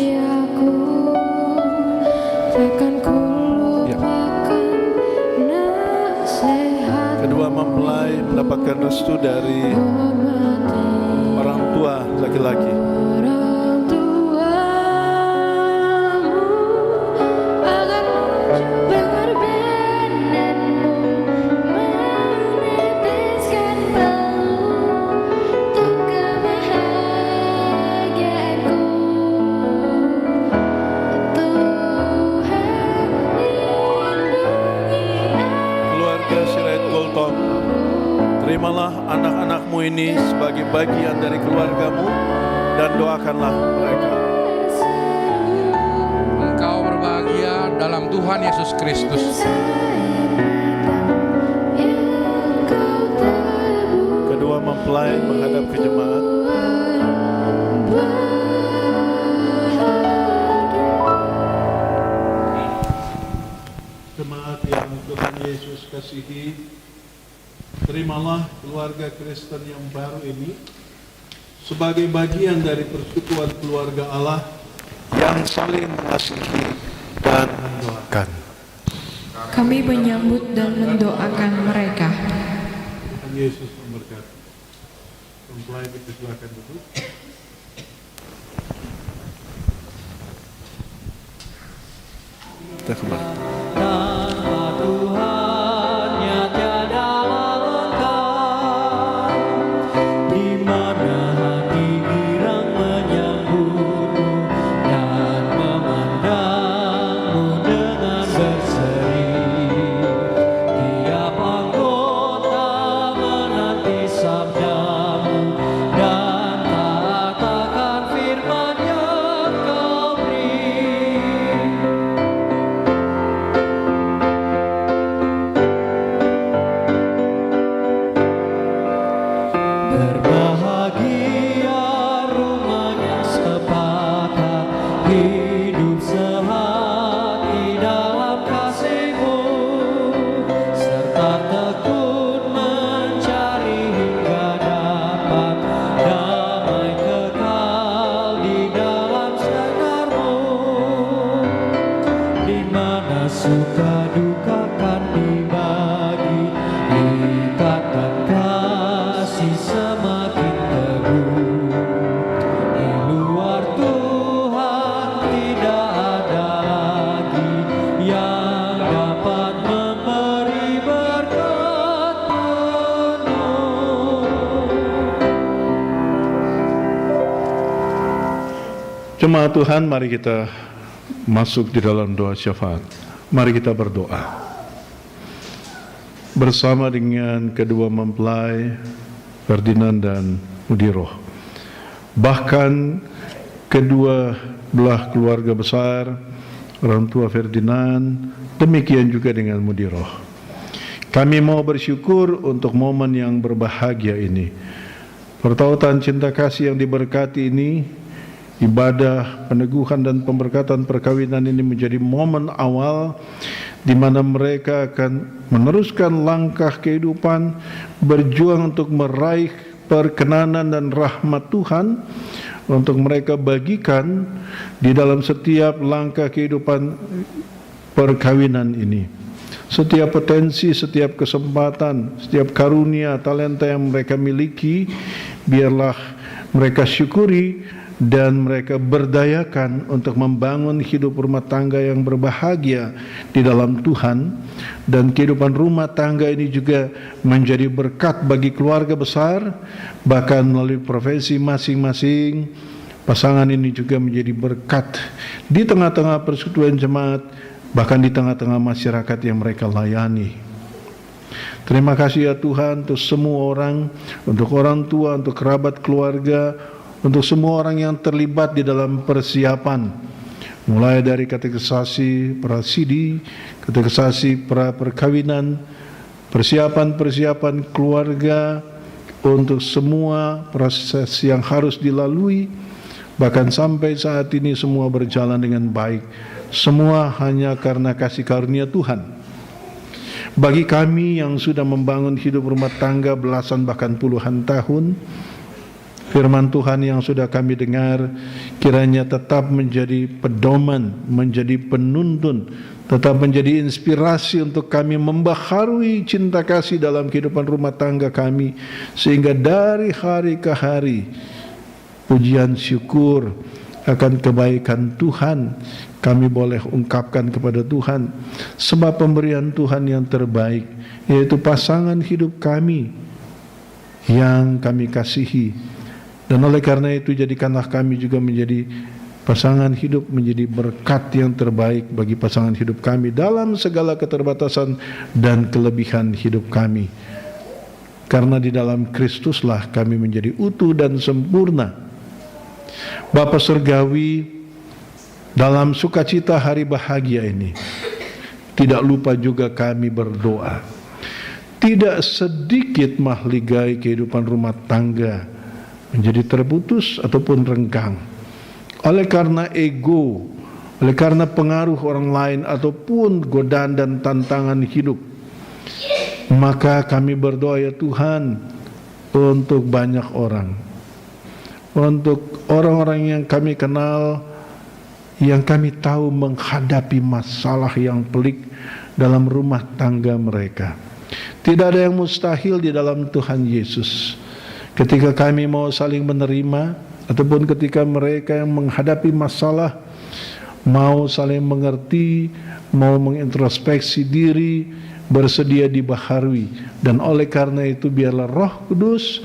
S2: Kedua mempelai mendapatkan restu dari orang tua laki-laki. Keluarga Sirait Gultom, terimalah anak-anakmu ini sebagai bagian dari keluargamu dan doakanlah mereka.
S13: Engkau berbahagia dalam Tuhan Yesus Kristus.
S2: Kedua mempelai menghadap ke jemaat. Jemaat yang Tuhan Yesus kasihi, terimalah keluarga Kristen yang baru ini sebagai bagian dari persekutuan keluarga Allah yang saling mengasihi dan mendoakan.
S14: Kami menyambut dan mendoakan mereka.
S2: Tuhan Yesus memberkati. Mempelai dipersilakan duduk. Kita kembali.
S9: Tuhannya tiada lengkap, di mana hati girang menyambutmu dan memandangmu dengan berseri. Tiap anggota menanti sabdamu dan taat akan firman yang kau beri. Berbahagia rumahnya sepakat, hidup sehati dalam kasih-Mu, serta tekun mencari hingga dapat damai kekal di dalam sinar-Mu, di mana suka duka kan dibagi, ikatan kasih semakin teguh. Di luar Tuhan tidak ada lagi yang dapat memberi berkat penuh.
S2: Jemaat Tuhan, mari kita masuk di dalam doa syafaat. Mari kita berdoa bersama dengan kedua mempelai Ferdinand dan Mudiroh. Bahkan kedua belah keluarga besar, orang tua Ferdinand, demikian juga dengan Mudiroh. Kami mau bersyukur untuk momen yang berbahagia ini. Pertautan cinta kasih yang diberkati ini, ibadah peneguhan dan pemberkatan perkawinan ini menjadi momen awal di mana mereka akan meneruskan langkah kehidupan, berjuang untuk meraih perkenanan dan rahmat Tuhan, untuk mereka bagikan di dalam setiap langkah kehidupan perkawinan ini. Setiap potensi, setiap kesempatan, setiap karunia, talenta yang mereka miliki, biarlah mereka syukuri dan mereka berdayakan untuk membangun hidup rumah tangga yang berbahagia di dalam Tuhan. Dan kehidupan rumah tangga ini juga menjadi berkat bagi keluarga besar, bahkan melalui profesi masing-masing. Pasangan ini juga menjadi berkat di tengah-tengah persekutuan jemaat, bahkan di tengah-tengah masyarakat yang mereka layani. Terima kasih ya Tuhan untuk semua orang, untuk orang tua, untuk kerabat keluarga, untuk semua orang yang terlibat di dalam persiapan, mulai dari katekisasi prasidi, katekisasi pra perkawinan, persiapan-persiapan keluarga, untuk semua proses yang harus dilalui, bahkan sampai saat ini semua berjalan dengan baik. Semua hanya karena kasih karunia Tuhan. Bagi kami yang sudah membangun hidup rumah tangga belasan bahkan puluhan tahun, firman Tuhan yang sudah kami dengar kiranya tetap menjadi pedoman, menjadi penuntun, tetap menjadi inspirasi untuk kami membaharui cinta kasih dalam kehidupan rumah tangga kami, sehingga dari hari ke hari pujian syukur akan kebaikan Tuhan kami boleh ungkapkan kepada Tuhan, sebab pemberian Tuhan yang terbaik yaitu pasangan hidup kami yang kami kasihi. Dan oleh karena itu jadikanlah kami juga menjadi pasangan hidup, menjadi berkat yang terbaik bagi pasangan hidup kami dalam segala keterbatasan dan kelebihan hidup kami. Karena di dalam Kristuslah kami menjadi utuh dan sempurna. Bapa Surgawi, dalam sukacita hari bahagia ini, tidak lupa juga kami berdoa. Tidak sedikit mahligai kehidupan rumah tangga menjadi terputus ataupun renggang oleh karena ego, oleh karena pengaruh orang lain ataupun godaan dan tantangan hidup. Maka kami berdoa ya Tuhan untuk banyak orang, untuk orang-orang yang kami kenal, yang kami tahu menghadapi masalah yang pelik dalam rumah tangga mereka. Tidak ada yang mustahil di dalam Tuhan Yesus. Ketika kami mau saling menerima, ataupun ketika mereka yang menghadapi masalah mau saling mengerti, mau mengintrospeksi diri, bersedia dibaharui. Dan oleh karena itu biarlah Roh Kudus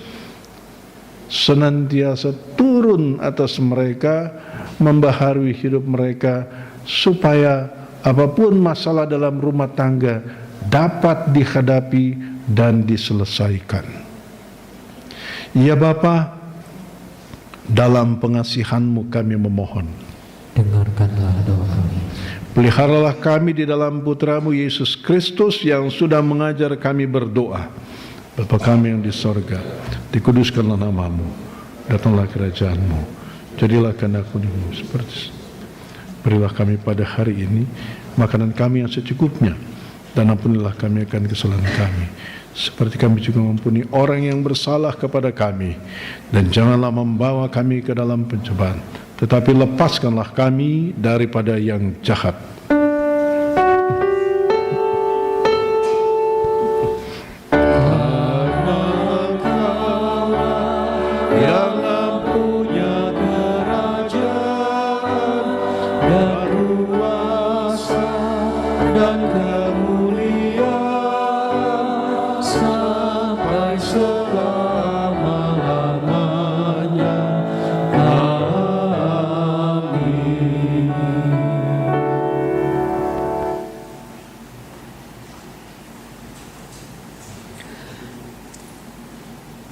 S2: senantiasa turun atas mereka, membaharui hidup mereka, supaya apapun masalah dalam rumah tangga dapat dihadapi dan diselesaikan. Ya Bapa, dalam pengasihan-Mu kami memohon,
S9: dengarkanlah doa kami.
S2: Peliharalah kami di dalam Putra-Mu Yesus Kristus yang sudah mengajar kami berdoa. Bapa kami yang di sorga, dikuduskanlah nama-Mu, datanglah kerajaan-Mu, jadilah kehendak-Mu seperti. Berilah kami pada hari ini makanan kami yang secukupnya, dan ampunilah kami akan kesalahan kami, seperti kami juga mengampuni orang yang bersalah kepada kami. Dan janganlah membawa kami ke dalam pencobaan, tetapi lepaskanlah kami daripada yang jahat.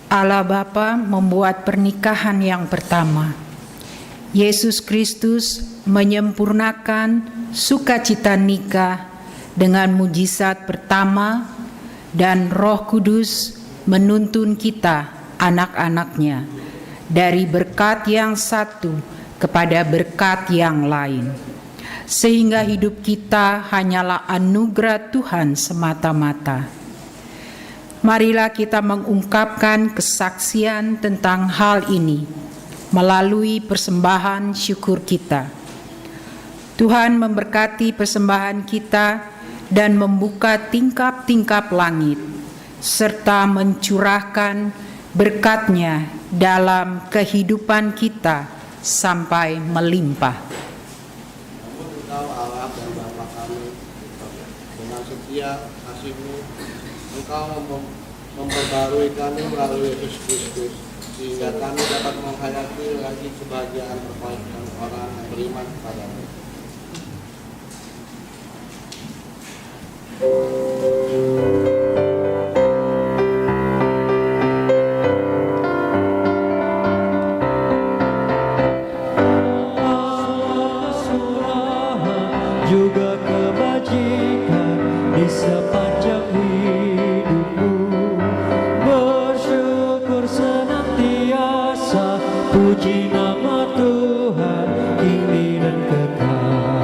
S8: Allah Bapa membuat pernikahan yang pertama. Yesus Kristus menyempurnakan sukacita nikah dengan mujizat pertama, dan Roh Kudus menuntun kita, anak-anaknya, dari berkat yang satu kepada berkat yang lain, sehingga hidup kita hanyalah anugerah Tuhan semata-mata. Marilah kita mengungkapkan kesaksian tentang hal ini
S15: melalui persembahan syukur kita. Tuhan memberkati persembahan kita dan membuka tingkap-tingkap langit, serta mencurahkan berkat-Nya dalam kehidupan kita sampai melimpah.
S3: Engkau Allah dan Bapa kami, dengan setia kasih-Mu, Engkau memperbarui kami melalui Yesus Kristus, sehingga kami dapat menghayati lagi kebahagiaan perbaikan orang yang beriman kepada-Mu.
S16: Juga kebajikan di sepanjang hidupmu, bersyukur senantiasa, puji nama Tuhan kini dan kekal.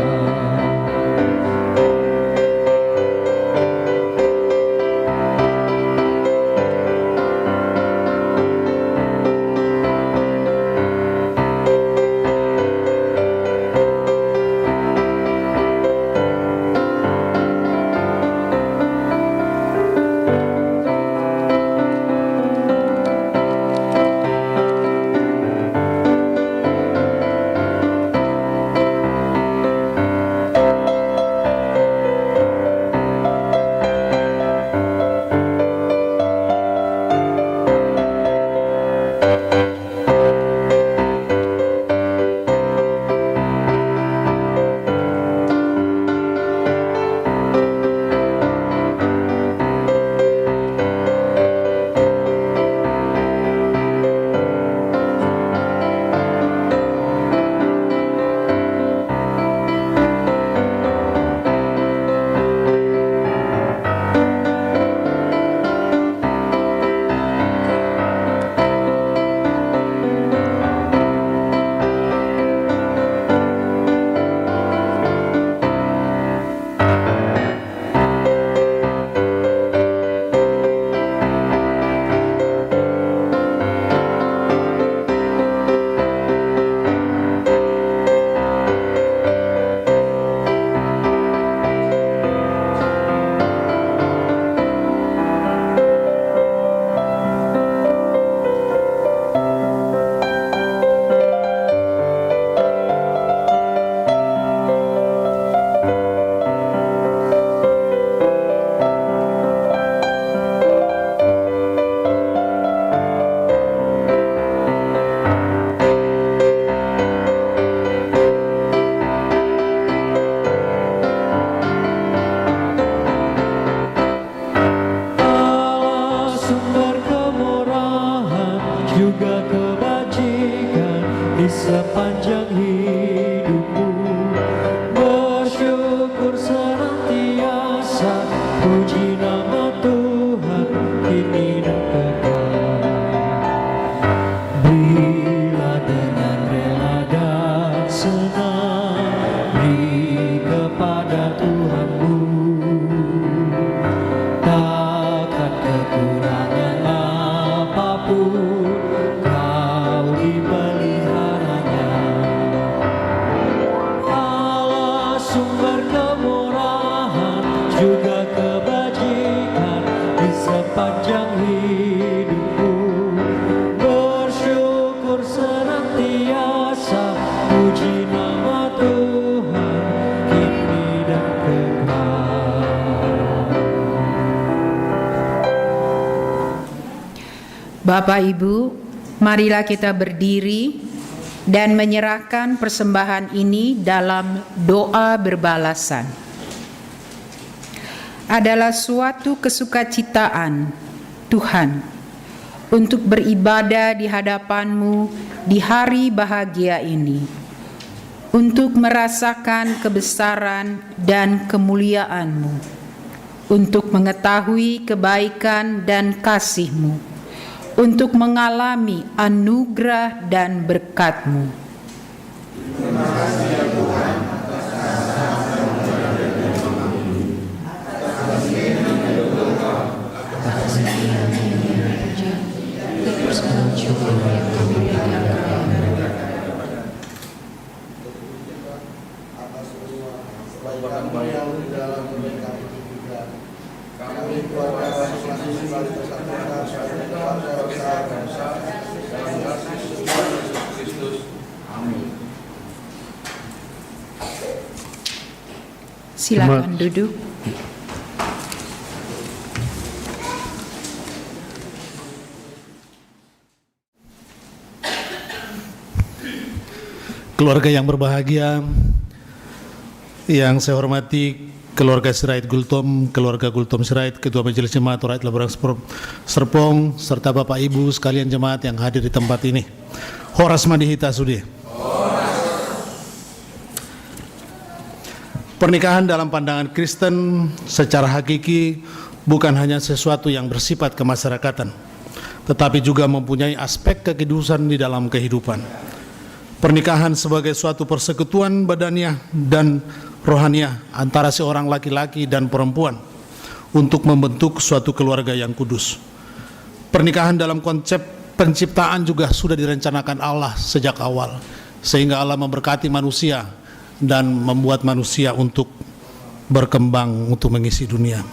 S16: sepanjang hidupmu, bersyukur senantiasa, puji nama Tuhan kini dan kekal. Bila dengan rela dan senang beri kepada Tuhanmu, takkan kekurangan apapun kau dipeliharanya. Allah sumber kemurahan juga kebajikan di sepanjang hidupmu, bersyukur senantiasa, puji nama Tuhan kini dan kekal.
S15: Bapak Ibu, marilah kita berdiri dan menyerahkan persembahan ini dalam doa berbalasan. Adalah suatu kesukacitaan, Tuhan, untuk beribadah di hadapan-Mu di hari bahagia ini, untuk merasakan kebesaran dan kemuliaan-Mu, untuk mengetahui kebaikan dan kasih-Mu, untuk mengalami anugerah dan berkat-Mu.
S7: Terima kasih ya Tuhan.
S14: Syukur yang kami berikan kepada
S1: kami yang di dalam mereka itu juga. Kami keluarga masing-masing selalu bersatukan sebagai keluarga besar bangsa dalam kasih Tuhan Yesus Kristus. Amin.
S15: Silakan duduk.
S11: Keluarga yang berbahagia, yang saya hormati keluarga Sirait Gultom, keluarga Gultom Sirait, Ketua Majelis Jemaat Rakyat Laburan Serpong, serta Bapak Ibu sekalian jemaat yang hadir di tempat ini. Horas Madihita Sudi. Pernikahan dalam pandangan Kristen secara hakiki bukan hanya sesuatu yang bersifat kemasyarakatan, tetapi juga mempunyai aspek kekudusan di dalam kehidupan. Pernikahan sebagai suatu persekutuan badaniah dan rohaniah antara seorang laki-laki dan perempuan untuk membentuk suatu keluarga yang kudus. Pernikahan dalam konsep penciptaan juga sudah direncanakan Allah sejak awal, sehingga Allah memberkati manusia dan membuat manusia untuk berkembang untuk mengisi dunia.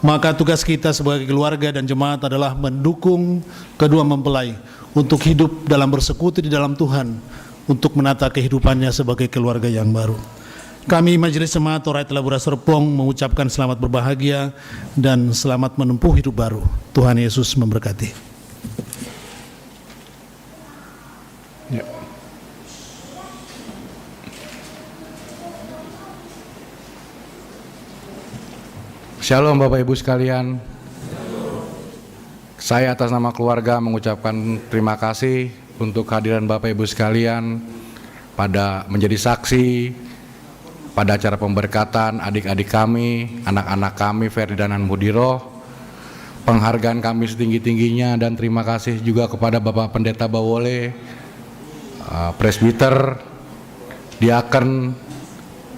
S11: Maka tugas kita sebagai keluarga dan jemaat adalah mendukung kedua mempelai untuk hidup dalam bersekutu di dalam Tuhan, untuk menata kehidupannya sebagai keluarga yang baru. Kami Majelis Jemaat Rakyat Laburan Serpong mengucapkan selamat berbahagia dan selamat menempuh hidup baru. Tuhan Yesus memberkati.
S13: Ya. Shalom Bapak Ibu sekalian. Saya atas nama keluarga mengucapkan terima kasih untuk kehadiran Bapak Ibu sekalian pada menjadi saksi pada acara pemberkatan adik-adik kami, anak-anak kami Ferdinand dan Mudiro. Penghargaan kami setinggi-tingginya dan terima kasih juga kepada Bapak Pendeta Bawole, presbiter, diaken,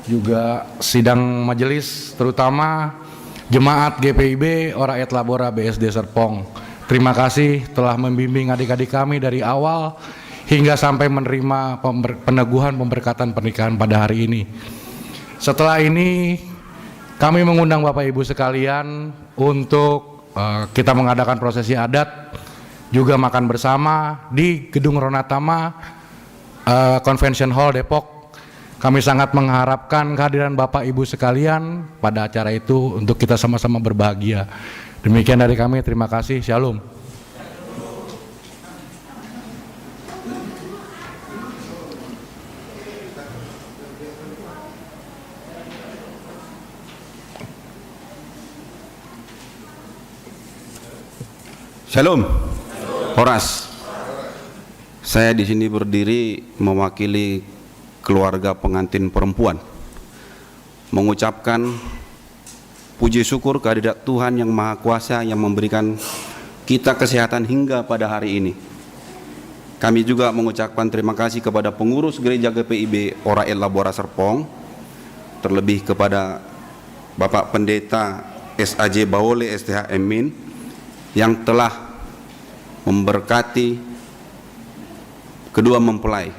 S13: juga sidang majelis, terutama jemaat GPIB Rakyat Labora BSD Serpong. Terima kasih telah membimbing adik-adik kami dari awal hingga sampai menerima peneguhan pemberkatan pernikahan pada hari ini. Setelah ini kami mengundang Bapak Ibu sekalian untuk kita mengadakan prosesi adat, juga makan bersama di Gedung Ronatama Convention Hall Depok. Kami sangat mengharapkan kehadiran Bapak Ibu sekalian pada acara itu untuk kita sama-sama berbahagia. Demikian dari kami, terima kasih, shalom.
S17: Shalom, Horas. Saya di sini berdiri mewakili keluarga pengantin perempuan, mengucapkan puji syukur kehadirat Tuhan yang Maha Kuasa yang memberikan kita kesehatan hingga pada hari ini. Kami juga mengucapkan terima kasih kepada pengurus gereja GPIB Rakyat Labora Serpong, terlebih kepada Bapak Pendeta SAJ Bawole STH Emin yang telah memberkati kedua mempelai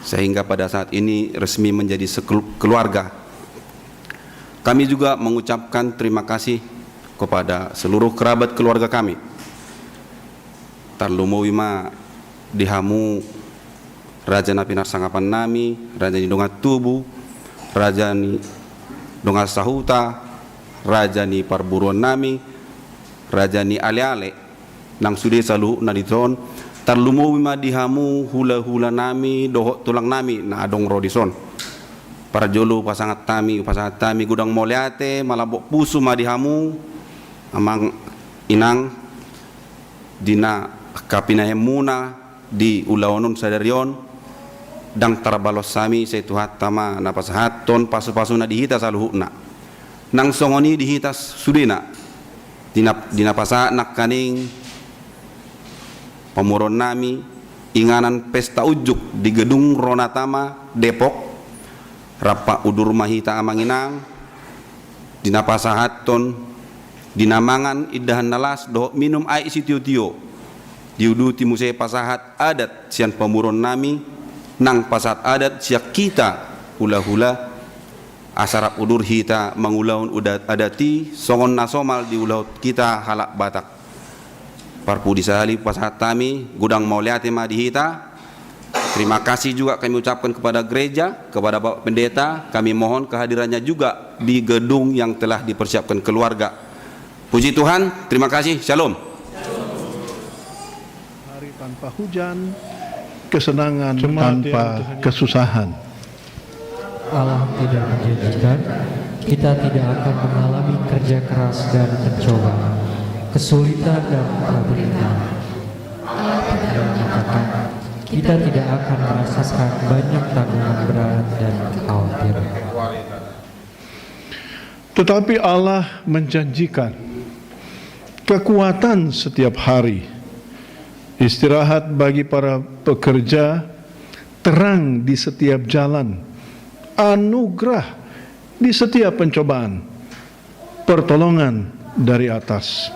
S17: sehingga pada saat ini resmi menjadi keluarga. Kami juga mengucapkan terima kasih kepada seluruh kerabat keluarga kami. Tarlumo wima dihamu Raja Napinar Sangapan Nami, Raja ni Dongat Tubu, Raja ni Dongat Sahuta, Raja ni Parburuan Nami, Raja ni Ale-ale, nang sude salu naditron, tarlumo wima dihamu hula-hula nami, dohok tulang nami, na adong rodison. Para jolo pasangat tami gudang moleate malabok pusu madihamu amang inang dina kapinahemuna di ulaonon sadarion dang tarabalos sami setuhat tama napasahat ton pasu-pasu na dihita saluhuna nang songoni dihitas sudina dina pasa nak kaning pamuron nami inganan pesta ujuk di Gedung Ronatama Depok. Rapa udur mahita amanginang dinapasahat ton dinamangan idahan nalas do minum ai si tio-tio diudu timuse pasahat adat sian pamuron nami nang pasahat adat siak kita hula-hula asarap udur hita mangulaun udat adati songon nasomal di ulau kita halak Batak parpudi sahali pasat tami gudang mauliati madi hita. Terima kasih juga kami ucapkan kepada gereja, kepada Bapak Pendeta. Kami mohon kehadirannya juga di gedung yang telah dipersiapkan keluarga. Puji Tuhan, terima kasih. Shalom.
S2: Hari tanpa hujan, kesenangan tanpa kesusahan.
S9: Allah tidak menjanjikan kita tidak akan mengalami kerja keras dan pencobaan, kesulitan dan penderitaan. Allah tidak menyatakan kita tidak akan merasakan banyak tanggungan berat dan kekhawatiran.
S2: Tetapi Allah menjanjikan kekuatan setiap hari, istirahat bagi para pekerja, terang di setiap jalan, anugerah di setiap pencobaan, pertolongan dari atas,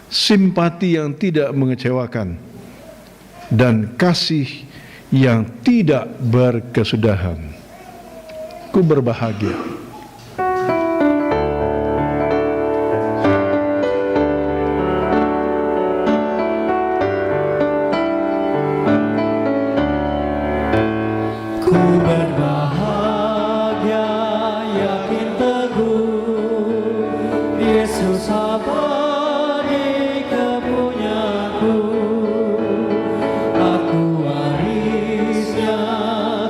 S2: simpati yang tidak mengecewakan, dan kasih yang tidak berkesudahan. Ku berbahagia.
S16: Ku berbahagia, yakin teguh, Yesus abadi kepunyaku. Aku warisnya,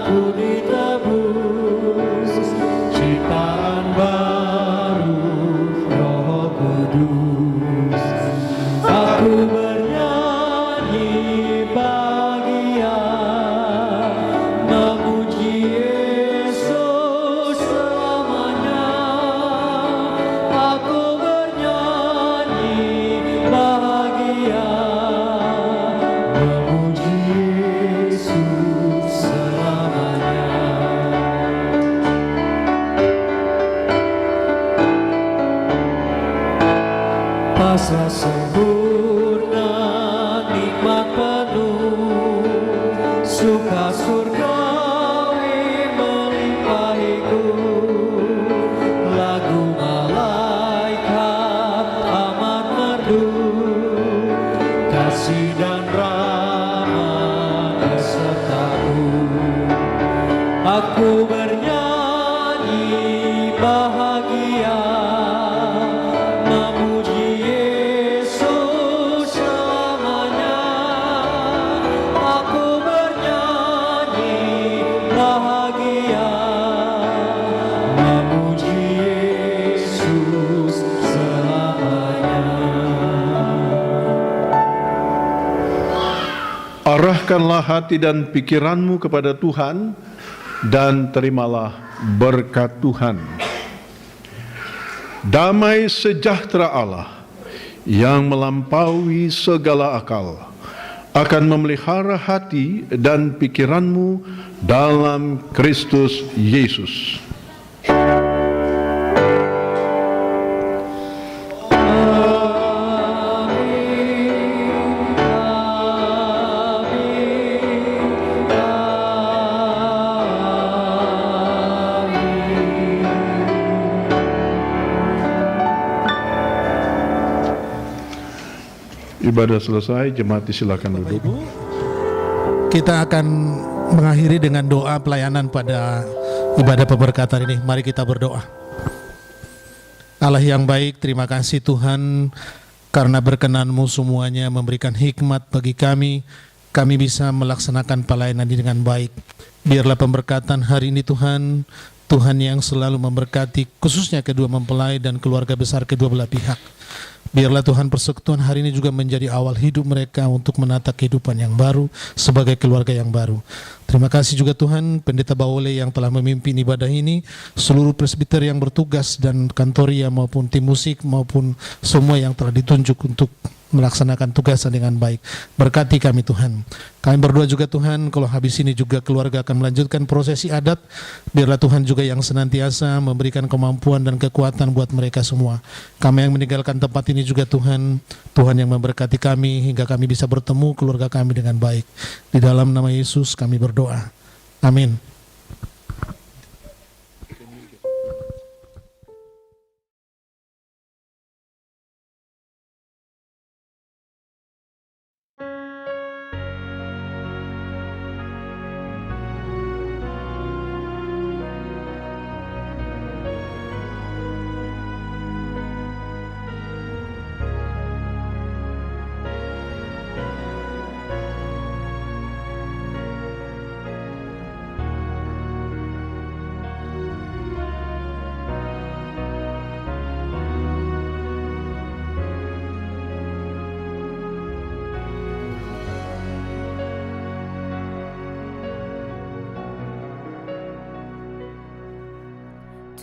S16: ku ditebus, ciptaan baru Roh Kudus. Aku bernyanyi bahagia, memuji Yesus selamanya. Aku bernyanyi bahagia, memuji Yesus selamanya. Pasrah sempurna, nikmat penuh, suka surgawi melimpahiku. Lagu malaikat amat merdu, kasih dan rahmat besertaku. Aku bernyanyi bahagia, memuji Yesus selamanya. Aku bernyanyi bahagia, memuji Yesus selamanya.
S2: Arahkanlah hati dan pikiranmu kepada Tuhan, dan terimalah berkat Tuhan. Damai sejahtera Allah yang melampaui segala akal akan memelihara hati dan pikiranmu dalam Kristus Yesus. Ibadah selesai, jemaat silakan duduk.
S11: Kita akan mengakhiri dengan doa pelayanan pada ibadah pemberkatan ini. Mari kita berdoa. Allah yang baik, terima kasih Tuhan karena berkenan-Mu semuanya memberikan hikmat bagi kami bisa melaksanakan pelayanan ini dengan baik. Biarlah pemberkatan hari ini Tuhan yang selalu memberkati khususnya kedua mempelai dan keluarga besar kedua belah pihak. Biarlah Tuhan persekutuan hari ini juga menjadi awal hidup mereka untuk menata kehidupan yang baru sebagai keluarga yang baru. Terima kasih juga Tuhan Pendeta Bawole yang telah memimpin ibadah ini, seluruh presbiter yang bertugas dan kantoria maupun tim musik maupun semua yang telah ditunjuk untuk melaksanakan tugasnya dengan baik. Berkati kami Tuhan. Kami berdoa juga Tuhan kalau habis ini juga keluarga akan melanjutkan prosesi adat. Biarlah Tuhan juga yang senantiasa memberikan kemampuan dan kekuatan buat mereka semua. Kami yang meninggalkan tempat ini juga Tuhan yang memberkati kami hingga kami bisa bertemu keluarga kami dengan baik. Di dalam nama Yesus kami berdoa. Amin.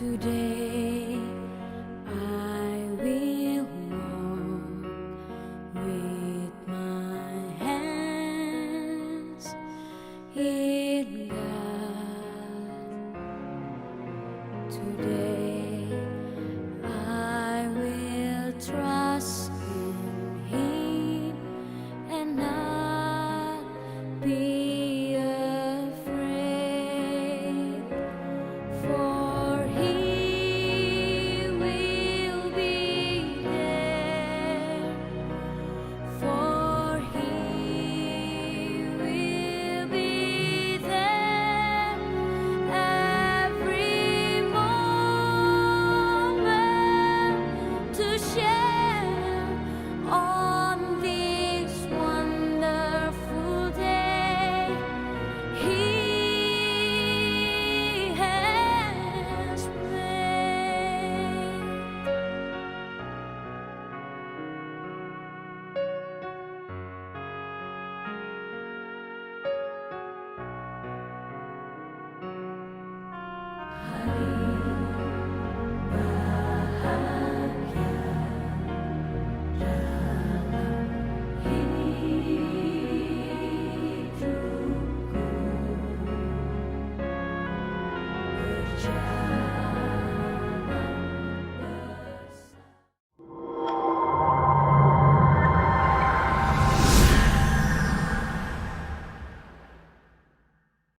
S18: Today I will walk with my hands in God.